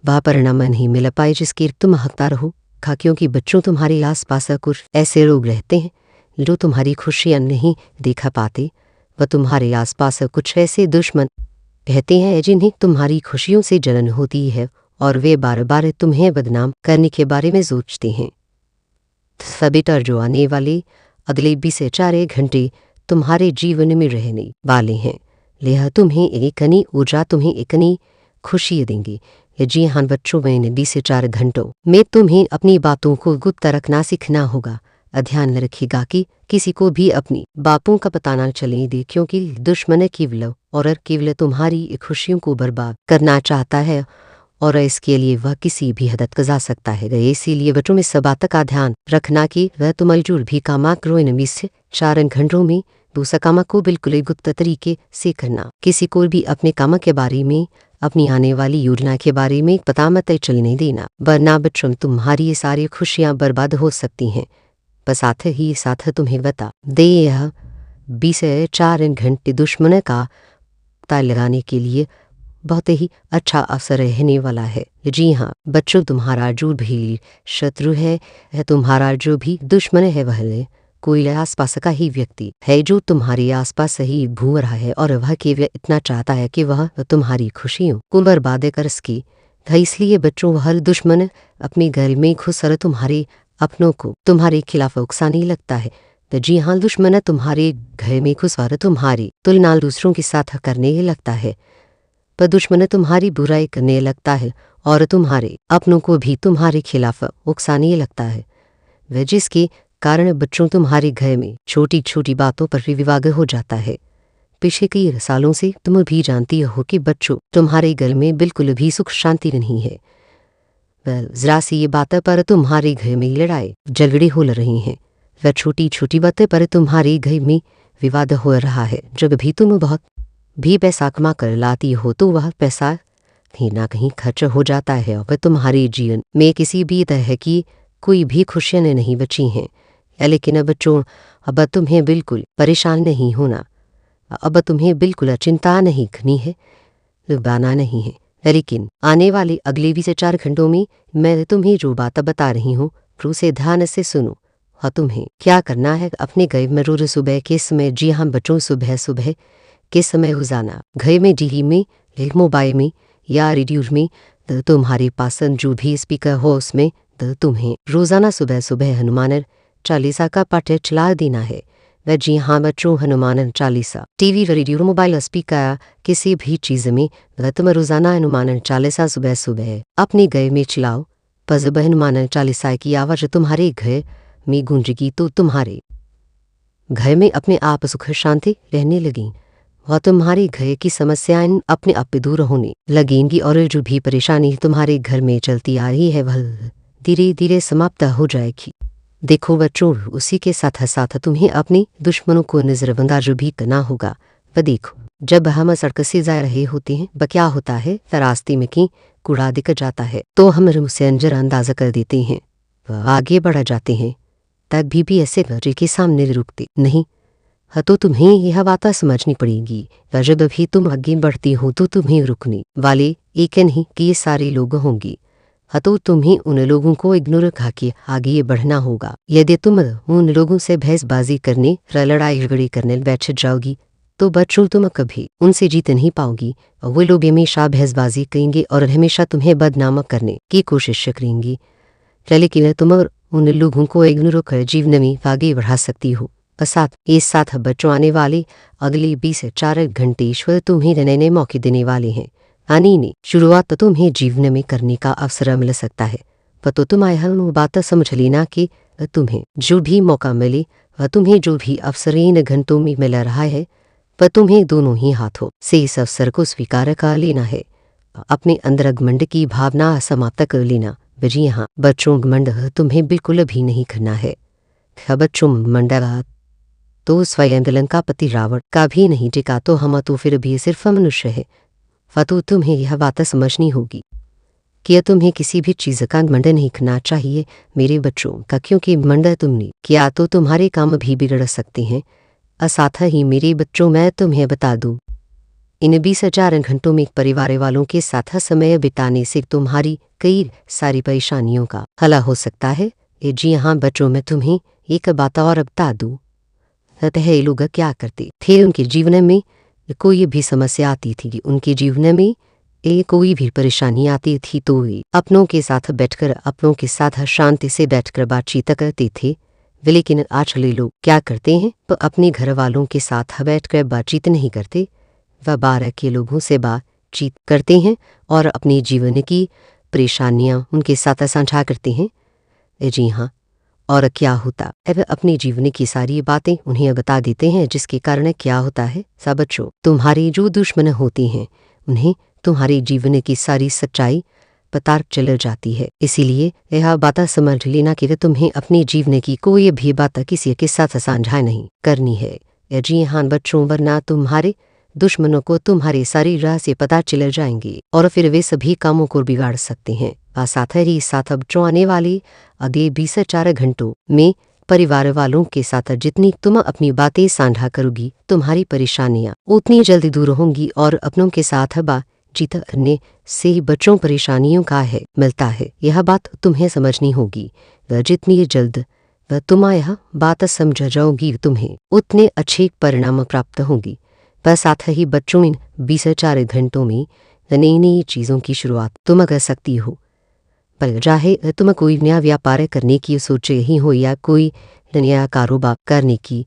वह परिणाम नहीं मिल पाए जिसके तुम हकदार हो। क्योंकि बच्चों तुम्हारे आसपास कुछ ऐसे लोग रहते हैं जो तुम्हारी खुशियाँ नहीं देखा पाते, व तुम्हारे आसपास कुछ ऐसे दुश्मन रहते हैं जिन्हें तुम्हारी खुशियों से जलन होती है और वे बार बार तुम्हें बदनाम करने के बारे में सोचते हैं। बेटा, जो आने वाले अगले 20 से 4 घंटे तुम्हारे जीवन में रहने वाले हैं, यह तुम्हें एक नई ऊर्जा, तुम्हें एक नई खुशी देंगे। जी हाँ बच्चों, मैंने 20 से 4 घंटों में तुम्हें अपनी बातों को गुप्त रखना सीखना होगा। ध्यान रखिएगा कि किसी को भी अपनी बातों का पता न चले दे, क्योंकि दुश्मन केवल तुम्हारी खुशियों को बर्बाद करना चाहता है और इसके लिए वह किसी भी हद तक जा सकता है। इसीलिए बच्चों में इस बात का ध्यान रखना कि वह तुम्हारी जो भी काम करो इन 20 से 4 घंटों में दूसरा काम को बिल्कुल गुप्त तरीके से करना। किसी को भी अपने काम के बारे में, अपनी आने वाली योजना के बारे में पता मत चलने देना, वरना बच्चों तुम्हारी ये सारी खुशियाँ बर्बाद हो सकती हैं। बस साथ ही साथ तुम्हें बता दे, यह 20 से 4 घंटे दुश्मन का पता लगाने के लिए बहुत ही अच्छा अवसर रहने वाला है। जी हाँ बच्चों, तुम्हारा जो भी शत्रु है, तुम्हारा जो भी दुश्मन है, वह कोई आसपास का ही व्यक्ति है जो तुम्हारे आसपास ही घूम रहा है और वह केवल इतना चाहता है कि वह तुम्हारी खुशियों को बर्बाद कर सके। इसलिए बच्चों, हर दुश्मन अपने घर में घुसकर तुम्हारे अपनों को तुम्हारे खिलाफ उकसाने लगता है। तो जी हाँ, दुश्मन तुम्हारे घर में घुसकर तुम्हारी तुलना दूसरों के साथ करने लगता है, पर दुश्मन तुम्हारी बुराई करने लगता है और तुम्हारे अपनों को भी तुम्हारे खिलाफ उकसाने लगता है। वह जिसके कारण बच्चों तुम्हारे घर में छोटी छोटी बातों पर विवाद हो जाता है। पिछले कई सालों से तुम भी जानती हो कि बच्चों तुम्हारे घर में बिल्कुल भी सुख शांति नहीं है। जरा सी ये बात पर तुम्हारे घर में लड़ाई झगड़े हो रही हैं। वह छोटी छोटी बातें पर तुम्हारे घर में विवाद हो रहा है। जब भी तुम बहुत भी पैसा कमा कर लाती हो तो वह पैसा कहीं ना कहीं खर्च हो जाता है और तुम्हारे जीवन में किसी भी तरह की कोई भी खुशियाँ नहीं बची हैं। लेकिन बच्चों, अब तुम्हें बिल्कुल परेशान नहीं होना, अब तुम्हें बिल्कुल चिंता नहीं करनी है, लुभाना नहीं है। लेकिन आने वाले अगले 20 से 4 घंटों में मैं तुम्हें जो बात बता रही हूँ उसे ध्यान से सुनो। हाँ, तुम्हें क्या करना है, अपने घर में रोज सुबह के समय, जी हाँ बच्चों, सुबह सुबह के समय रोजाना घर में टीवी में, मोबाइल में या रेडियो में तुम्हारे पास जो भी स्पीकर हो उसमें तुम्हें रोजाना सुबह सुबह हनुमान चालीसा का पाठ चला देना है। वह जी हाँ बच्चों, Hanuman Chalisa TV, radio, mobile, speaker किसी भी चीज़ में तुम रोजाना हनुमान चालीसा सुबह सुबह अपने घर में चलाओ। पर जब हनुमान चालीसा की आवाज़ तुम्हारे घर में गूंजेगी तो तुम्हारे घर में अपने आप सुख शांति रहने लगी, वह तुम्हारे घर की समस्याएं अपने आप दूर होने लगेंगी और जो भी परेशानी तुम्हारे घर में चलती आ रही है वह धीरे धीरे समाप्त हो जाएगी। देखो बच्चों, उसी के साथ साथ तुम्हें अपने दुश्मनों को नजरअंदाज भी करना होगा। वह देखो, जब हम सड़क से जा रहे होते हैं वह क्या होता है, रास्ते में कहीं कूड़ा दिख जाता है तो हम उसे नजरअंदाज कर देते हैं, वह आगे बढ़ जाते हैं, तब भी ऐसे बच्चे के सामने रुकते नहीं। तो तुम्हें यह बात समझनी पड़ेगी, जब भी तुम आगे बढ़ती हो तो तुम्हें रुकने वाले एक नहीं कि ये सारे लोग होंगे। तो तुम्हें उन लोगों को इग्नोर करके आगे बढ़ना होगा। यदि तुम उन लोगों से बहसबाजी करने, लड़ाई झगड़े करने बैठ जाओगी तो बच्चों तुम कभी उनसे जीत नहीं पाओगी। वो लोग हमेशा बहसबाजी करेंगे और हमेशा तुम्हें बदनाम करने की कोशिश करेंगी, लेकिन तुम उन लोगों को इग्नोर कर जीवन में आगे बढ़ा सकती हो। इस साथ बच्चों, आने वाले अगले 20 से 4 घंटे ईश्वर तुम्हें नए नए मौके देने वाले हैं। आने ने शुरुआत तुम्हें जीवन में करने का अवसर मिल सकता है, पर तो तुम बात समझ लेना कि तुम्हें जो भी मौका मिले वह तुम्हें जो भी अवसर इन घंटों में मिल रहा है वह तुम्हें दोनों ही हाथों से इस अवसर को स्वीकार कर लेना है। अपने अंदर घमंड की भावना समाप्त कर लेना। जी हाँ बच्चों, घमंड तुम्हें बिल्कुल भी नहीं करना है। बच्चों, घमंड तो स्वयं लंकापति रावण का भी नहीं टिका तो हम तो फिर भी सिर्फ मनुष्य है। तो तुम्हें यह बात समझनी होगी कि तुम्हें किसी भी चीज़ का घमंड नहीं करना चाहिए मेरे बच्चों का, क्योंकि घमंड तुमने किया तो तुम्हारे काम भी बिगड़ सकते हैं। साथ ही मेरे बच्चों, मैं तुम्हें बता दूं, इन 24 घंटों में परिवार वालों के साथ समय बिताने से तुम्हारी कई सारी परेशानियों का हल हो सकता है। जी हाँ बच्चों, मैं तुम्हें एक बात और बता दूं, ये लोग क्या करते थे, उनके जीवन में कोई भी समस्या आती थी, उनके जीवन में कोई भी परेशानी आती थी तो वे अपनों के साथ बैठकर, अपनों के साथ शांति से बैठकर बातचीत करते थे। लेकिन आजकल लोग क्या करते हैं, अपने घर वालों के साथ बैठकर बातचीत नहीं करते, वह बाहर के लोगों से बातचीत करते हैं और अपने जीवन की परेशानियां उनके साथ साझा करते हैं। जी हाँ, और क्या होता है, अपने जीवन की सारी बातें उन्हें बता देते हैं, जिसके कारण क्या होता है सब बच्चों, तुम्हारे जो दुश्मन होते हैं उन्हें तुम्हारे जीवन की सारी सच्चाई पता चल जाती है। इसीलिए यह बात समझ लेना कि तुम्हें अपने जीवन की कोई भी बात किसी के साथ साझा नहीं करनी है। जी हाँ बच्चों, वरना तुम्हारे दुश्मनों को तुम्हारे सारी रहस्य पता चल जाएंगे और फिर वे सभी कामों को बिगाड़ सकते हैं। साथ ही साथ बच्चों, आने वाले अगले 24 घंटों में परिवार वालों के साथ जितनी तुम अपनी बातें साझा करोगी, तुम्हारी परेशानियां उतनी जल्दी दूर होंगी और अपनों के साथ बातचीत करने से ही बच्चों परेशानियों का है मिलता है। यह बात तुम्हें समझनी होगी। जितनी जल्द तुम यह बात समझ जाओगी, तुम्हें उतने अच्छे परिणाम प्राप्त होंगी। साथ ही बच्चों, इन 24 घंटों में नई नई चीज़ों की शुरुआत तुम कर सकती हो। पर चाहे तुम कोई नया व्यापार करने की सोच रही हो या कोई नया कारोबार करने की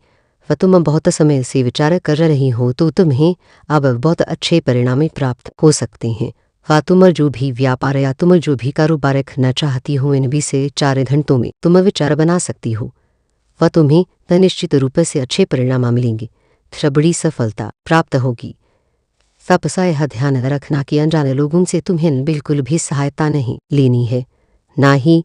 वह तुम बहुत समय से विचार कर रही हो, तो तुम्हें अब बहुत अच्छे परिणाम प्राप्त हो सकते हैं। वह तुम जो भी व्यापार या तुम जो भी कारोबार करना चाहती हो, इन 24 घंटों में तुम विचार बना सकती हो। वह तुम्हें निश्चित रूप से अच्छे परिणाम मिलेंगे, बड़ी सफलता प्राप्त होगी। सबसे यह ध्यान रखना कि अनजाने लोगों से तुम्हें बिल्कुल भी सहायता नहीं लेनी है, ना ही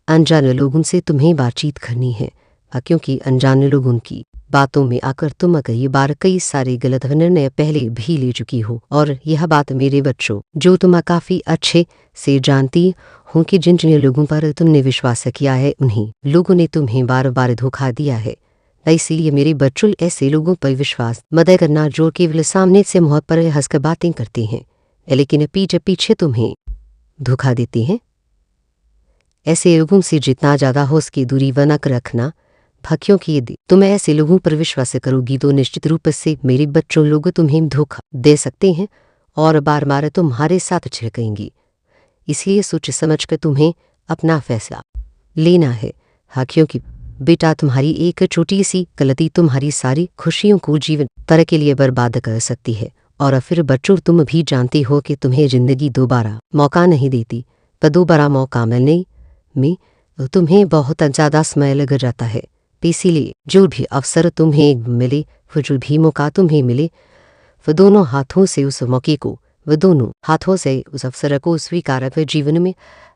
अनजाने लोगों से तुम्हें बातचीत करनी है, क्योंकि अनजाने लोगों की बातों में आकर तुम कई बार कई सारे गलत निर्णय पहले भी ले चुकी हो। और यह बात मेरे बच्चों, जो तुम काफ़ी अच्छे से जानती हो कि जिन जिन लोगों पर तुमने विश्वास किया है, उन्हीं लोगों ने तुम्हें बार बार धोखा दिया है। इसीलिए मेरे बच्चों, ऐसे लोगों पर विश्वास मत करना जो केवल सामने से मुँह पर हंसकर बातें करते हैं, लेकिन पीछे पीछे तुम्हें धोखा देते हैं। ऐसे लोगों से जितना ज़्यादा हो उसकी दूरी बना कर रखना, क्योंकि यदि तुम ऐसे लोगों पर विश्वास करोगी तो निश्चित रूप से मेरे बच्चों, लोग तुम्हें धोखा दे सकते हैं और बार बार तुम्हारे साथ छिड़केंगी। इसलिए सोच समझ कर तुम्हें अपना फैसला लेना है। क्योंकि बेटा, तुम्हारी एक छोटी सी गलती तुम्हारी सारी खुशियों को जीवन भर के लिए बर्बाद कर सकती है। और फिर बच्चों, तुम भी जानते हो कि तुम्हें जिंदगी दोबारा मौका नहीं देती, पर दोबारा मौका मिलने में तुम्हें बहुत ज़्यादा समय लग जाता है। इसीलिए जो भी अवसर तुम्हें मिले, वो जो भी मौका तुम्हें मिले, वो दोनों हाथों से उस मौके को, वो दोनों हाथों से उस अवसर को स्वीकार कर जीवन में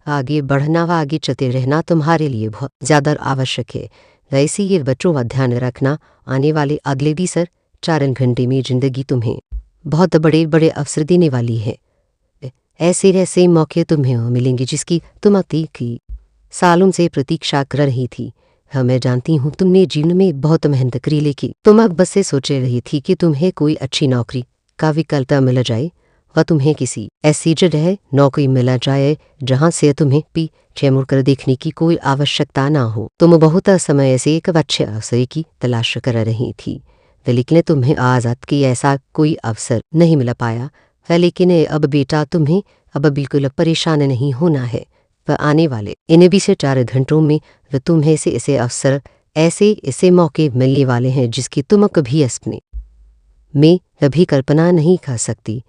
आगे बढ़ना व आगे चलते रहना तुम्हारे लिए बहुत ज़्यादा आवश्यक है। वैसे ये बच्चों का ध्यान रखना, आने वाले अगले 24 घंटे में ज़िंदगी तुम्हें बहुत बड़े बड़े अवसर देने वाली है। ऐसे ऐसे मौके तुम्हें मिलेंगे जिसकी तुम की सालों से प्रतीक्षा कर रही थी। मैं जानती हूँ तुमने जीवन में बहुत मेहनत करी, लेकिन तुम अब बस से सोच रही थी कि तुम्हें कोई अच्छी नौकरी का विकल्प मिल जाए व तुम्हें किसी ऐसी जगह नौकरी मिल जाए जहाँ से तुम्हें पीछे मुड़कर देखने की कोई आवश्यकता ना हो। तुम बहुत समय से एक अच्छे अवसर की तलाश कर रही थी, लेकिन तुम्हें आज़ाद की ऐसा कोई अवसर नहीं मिल पाया। लेकिन अब बेटा, तुम्हें अब बिल्कुल परेशान नहीं होना है। वह आने वाले इन 24 घंटों में वह तुम्हें से ऐसे अवसर, ऐसे मौके मिलने वाले हैं जिसकी तुम कभी अपने में कभी कल्पना नहीं कर सकती।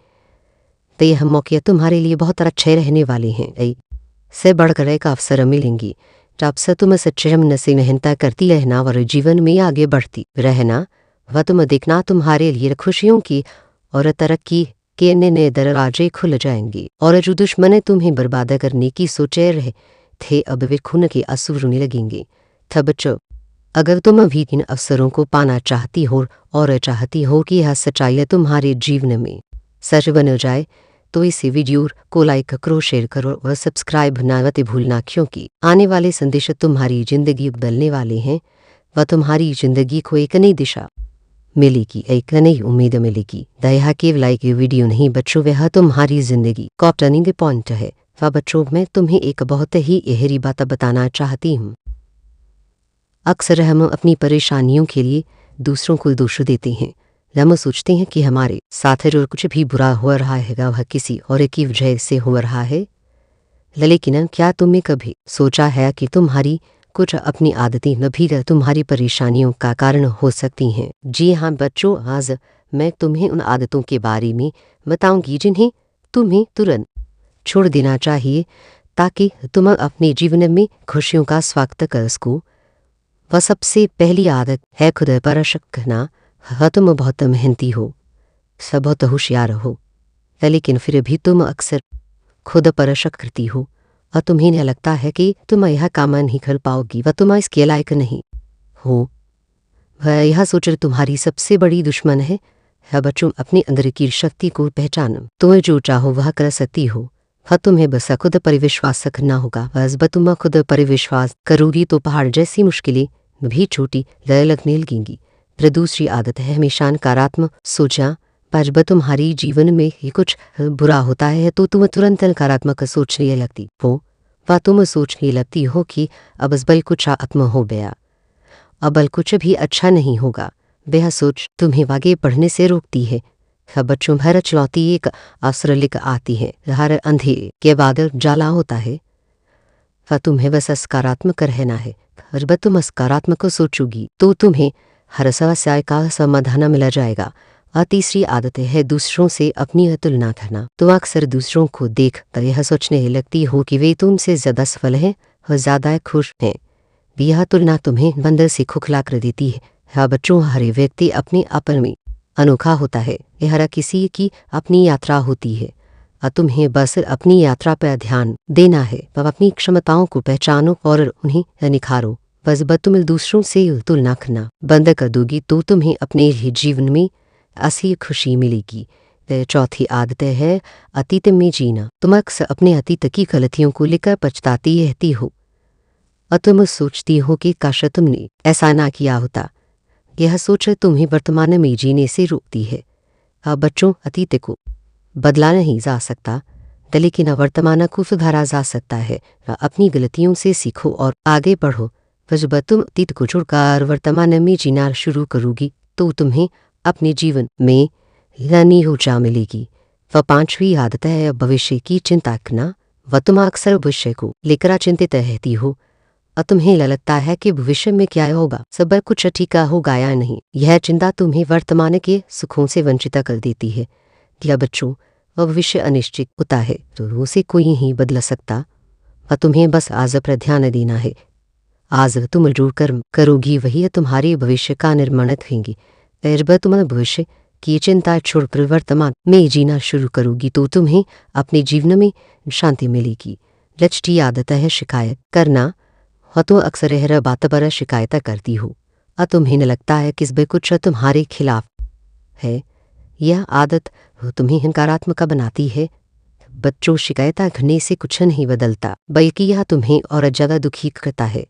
तो यह मौके तुम्हारे लिए बहुत अच्छे रहने वाले हैं। से बढ़कर एक अवसर मिलेंगी जब से तुम सच्चे मन से मेहनत करती रहना और जीवन में आगे बढ़ती रहना, वह तुम देखना तुम्हारे लिए खुशियों की और तरक्की के नए दरवाजे खुल जाएंगे। और जो दुश्मन तुम्हें बर्बाद करने की सोचे रहे थे, अब वे खून के आंसू रोने लगेंगे। तब बच्चों, अगर तुम भी इन अवसरों को पाना चाहती हो और चाहती हो कि यह सच्चाई तुम्हारे जीवन में सच बन जाए, तो इसी वीडियो को लाइक करो, शेयर करो और सब्सक्राइब ना मत भूलना, क्योंकि आने वाले संदेश तुम्हारी ज़िंदगी बदलने वाले हैं व तुम्हारी ज़िंदगी को एक नई दिशा मिलेगी, एक नई उम्मीद मिलेगी। दया केवल एक वीडियो नहीं बच्चों, वह तुम्हारी ज़िंदगी का टर्निंग पॉइंट है। वह बच्चों, मैं तुम्हें एक बहुत ही गहरी बात बताना चाहती हूँ। अक्सर हम अपनी परेशानियों के लिए दूसरों को दोष देते हैं। हम सोचते हैं कि हमारे साथ जो कुछ भी बुरा हो रहा है वह किसी और की वजह से हो रहा है, लेकिन क्या तुमने कभी सोचा है कि तुम्हारी कुछ अपनी आदतें भी तुम्हारी परेशानियों का कारण हो सकती हैं? जी हाँ बच्चों, आज मैं तुम्हें उन आदतों के बारे में बताऊंगी जिन्हें तुम्हें तुरंत छोड़ देना चाहिए, ताकि तुम अपने जीवन में खुशियों का स्वागत कर सको। वह सबसे पहली आदत है खुद पर शक करना। तुम बहुत मेहनती हो, सब बहुत होशियार हो, लेकिन फिर भी तुम अक्सर खुद पर शक करती हो और तुम्हें नहीं लगता है कि तुम यह काम नहीं कर पाओगी व तुम इसके लायक नहीं हो। वह यह सोच तुम्हारी सबसे बड़ी दुश्मन है। बच्चों, अपने अंदर की शक्ति को पहचानो। तुम्हें जो चाहो वह कर सकती हो। तुम्हें बस खुद पर विश्वास रखना होगा। बस तुम खुद पर विश्वास करोगी तो पहाड़ जैसी मुश्किलें भी छोटी लगने लगेंगी। फिर दूसरी आदत है हमेशा नकारात्मक सोचा। पर जब तुम्हारी जीवन में ही कुछ बुरा होता है तो तुम तुरंत नकारात्मक सोचने लगती हो व तुम सोचने लगती हो कि अब इस बल कुछ आत्म हो गया, अब बल कुछ भी अच्छा नहीं होगा। वह सोच तुम्हें आगे बढ़ने से रोकती है। बच्चों, भर चलौती एक अवसर लेकर आती है। हर अंधेरे के बाद जाला होता है। तुम्हें बस सकारात्मक रहना है। जब तुम सकारात्मक सोचोगी तो तुम्हें हर समस्या का समाधान मिल जाएगा। और तीसरी आदत है दूसरों से अपनी तुलना करना। तुम अक्सर दूसरों को देख कर यह सोचने लगती हो कि वे तुमसे ज़्यादा सफल हैं और ज़्यादा खुश हैं। यह तुलना तुम्हें अंदर से खोखला कर देती है। हाँ बच्चों, हर व्यक्ति अपने अपन में अनोखा होता है। यह हर किसी की अपनी यात्रा होती है और तुम्हें बस अपनी यात्रा पर ध्यान देना है। वह अपनी क्षमताओं को पहचानो और उन्हें निखारो। बस तुम दूसरों से तुलना करना बंद कर दोगी तो तुम्हें अपने जीवन में असली खुशी मिलेगी। चौथी आदत है अतीत में जीना। तुम अक्सर अपने अतीत की गलतियों को लेकर पछताती रहती हो और तुम सोचती हो कि काश तुमने ऐसा ना किया होता। यह सोच तुम्हें वर्तमान में जीने से रोकती है। बच्चों, अतीत को बदला नहीं जा सकता, लेकिन वर्तमान को सुधारा जा सकता है। अपनी गलतियों से सीखो और आगे बढ़ो। जब तुम अतीत को छोड़कर वर्तमान में जीना शुरू करोगी तो तुम्हें अपने जीवन में नई ऊर्जा मिलेगी। वह पांचवी आदत है भविष्य की चिंता करना। वह तुम अक्सर भविष्य को लेकर चिंतित रहती हो और तुम्हें लगता है कि भविष्य में क्या होगा, सब कुछ ठीक होगा या नहीं। यह चिंता तुम्हें वर्तमान के सुखों से वंचित कर देती है। या बच्चों, वह भविष्य अनिश्चित होता है तो उसे कोई नहीं बदल सकता। वह तुम्हें बस आज पर ध्यान देना है। आज तुम जो कर्म करोगी वही तुम्हारे भविष्य का निर्माण करेंगी। जब तुम भविष्य की चिंता छोड़कर वर्तमान में जीना शुरू करोगी तो तुम्हें अपने जीवन में शांति मिलेगी। छठी आदत है शिकायत करना। तो अक्सर यह बात पर शिकायत करती हो और तुम्हें लगता है कि इसमें कुछ तुम्हारे खिलाफ है। यह आदत तुम्हें नकारात्मक बनाती है। बच्चों, शिकायत करने से कुछ नहीं बदलता, बल्कि यह तुम्हें और ज़्यादा दुखी करता है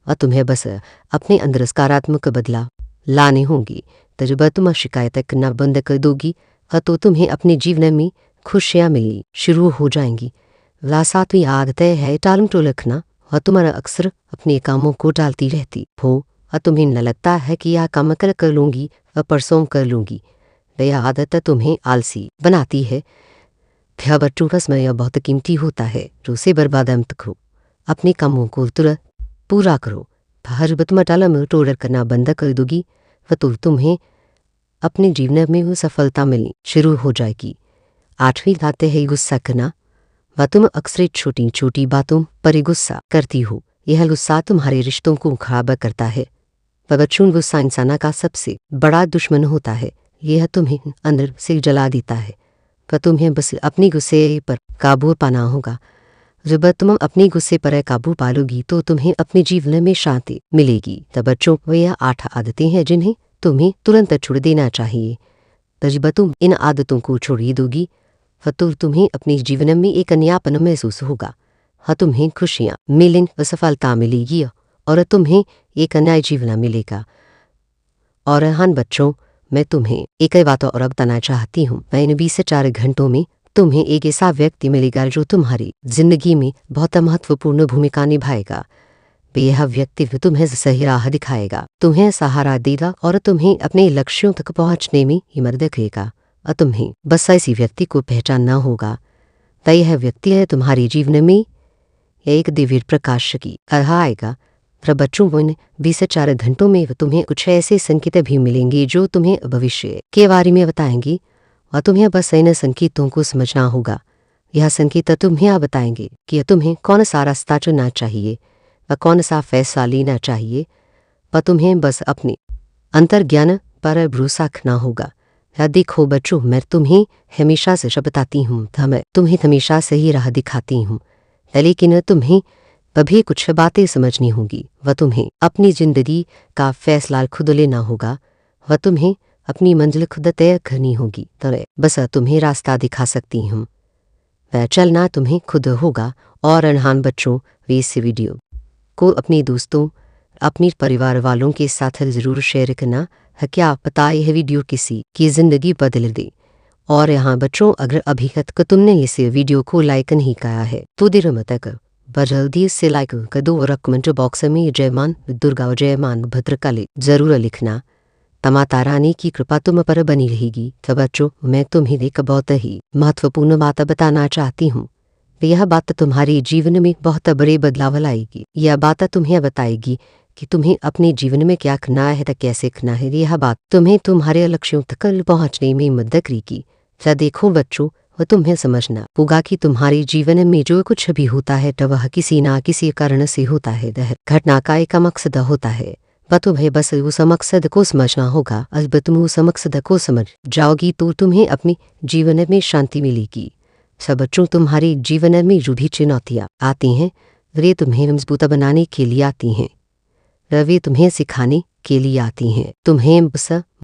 और तुम्हें बस अपने अंदर सकारात्मक बदलाव लाने होंगे। जब तुम शिकायत करना बंद कर दोगी तो तुम्हें अपने जीवन में खुशियाँ मिलनी शुरू हो जाएंगी। सातवीं आदत है टालम टोल रखना। और तुम अक्सर अपने कामों को टालती रहती हो और तुम्हें न लगता है कि यह काम कर लूँगी और परसों कर लूँगी। यह आदत तुम्हें आलसी बनाती है। बच्चों का समय बहुत कीमती होता है, जो उसे बर्बाद मत करो। अपने कामों को तुरंत पूरा करो। हर तुम टालम टोल करना बंद कर दोगी तो तुम्हें अपने जीवन में वो सफलता मिलनी शुरू हो जाएगी। आठवीं आदत है गुस्सा करना। वह तुम अक्सर छोटी छोटी बातों पर गुस्सा करती हो। यह गुस्सा तुम्हारे रिश्तों को खराब करता है। बच्चों, गुस्सा इंसान का सबसे बड़ा दुश्मन होता है। यह तुम्हें अंदर से जला देता है। पर तुम्हें बस अपने गुस्से पर काबू पाना होगा। जब तुम अपने गुस्से पर काबू पालोगी तो तुम्हें अपने जीवन में शांति मिलेगी। तब बच्चों, यह 8 आदतें हैं जिन्हें तुम्हें तुरंत छोड़ देना चाहिए। जब तुम इन आदतों को छोड़ दोगी तो तुम्हें अपने जीवन में एक अन्यापन महसूस होगा। तुम्हें खुशियाँ मिलेंगी, सफलता मिलेगी और तुम्हें एक नया जीवन मिलेगा। और बच्चों, मैं तुम्हें एक बात और बताना चाहती हूँ। इन 24 घंटों में तुम्हें एक ऐसा व्यक्ति मिलेगा जो तुम्हारी जिंदगी में बहुत महत्वपूर्ण भूमिका निभाएगा। यह व्यक्ति तुम्हें सही राह दिखाएगा, तुम्हें सहारा देगा और तुम्हें अपने लक्ष्यों तक पहुंचने में मदद करेगा। और तुम्हें बस ऐसी व्यक्ति को पहचानना होगा। यह व्यक्ति है तुम्हारे जीवन में एक दिव्य प्रकाश की तरह आएगा। बच्चों, इन 24 घंटों में तुम्हें कुछ ऐसे संकेत भी मिलेंगे जो तुम्हें भविष्य के बारे में बताएंगे और तुम्हें बस इन संकेतों को समझना होगा। यह संकेत तुम्हें बताएंगे कि तुम्हें कौन सा रास्ता चुनना चाहिए व कौन सा फैसला लेना चाहिए। पर तुम्हें बस अपने अंतर्ज्ञान पर भरोसा रखना होगा। देखो बच्चों, मैं तुम्हें हमेशा से बताती हूँ, मैं तुम्हें हमेशा सही राह दिखाती हूँ, लेकिन तुम्हें अभी कुछ बातें समझनी होगी। वह तुम्हें अपनी जिंदगी का फैसला खुद लेना होगा। वह तुम्हें अपनी मंजिल खुद तय करनी होगी। तो बस तुम्हें रास्ता दिखा सकती हूँ, वह चलना तुम्हें खुद होगा। और बच्चों, वे इस वीडियो को अपने दोस्तों, अपने परिवार वालों के साथ ज़रूर शेयर करना है। क्या पता यह वीडियो किसी की ज़िंदगी बदल दे। और बच्चों, अगर अभी तक तुमने इस वीडियो को लाइक नहीं किया है तो देर मत कर, जल्दी से लाइक कर दो और कमेंट बॉक्स में जय मां दुर्गा और जय मां भद्रकाली जरूर लिखना। माता रानी की कृपा तुम पर बनी रहेगी। तो बच्चों, मैं तुम्हें एक बहुत ही महत्वपूर्ण बात बताना चाहती हूँ। यह बात तुम्हारे जीवन में बहुत बड़े बदलाव लाएगी। यह बात तुम्हें बताएगी कि तुम्हें अपने जीवन में क्या करना है तो कैसे करना है। यह बात तुम्हें तुम्हारे लक्ष्यों तक पहुंचने में मदद करेगी। देखो बच्चों, वह तुम्हें समझना होगा कि तुम्हारे जीवन में जो कुछ भी होता है तो वह किसी ना किसी कारण से होता है। घटना का एक मकसद होता है। वह तुम्हें बस उस मकसद को समझना होगा। अब तुम उस मकसद को समझ जाओगी तो तुम्हें अपने जीवन में शांति मिलेगी। सब बच्चों, तुम्हारे जीवन में जो भी चुनौतियाँ आती हैं वे तुम्हें मजबूत बनाने के लिए आती हैं, वे तुम्हें सिखाने के लिए आती हैं। तुम्हें बस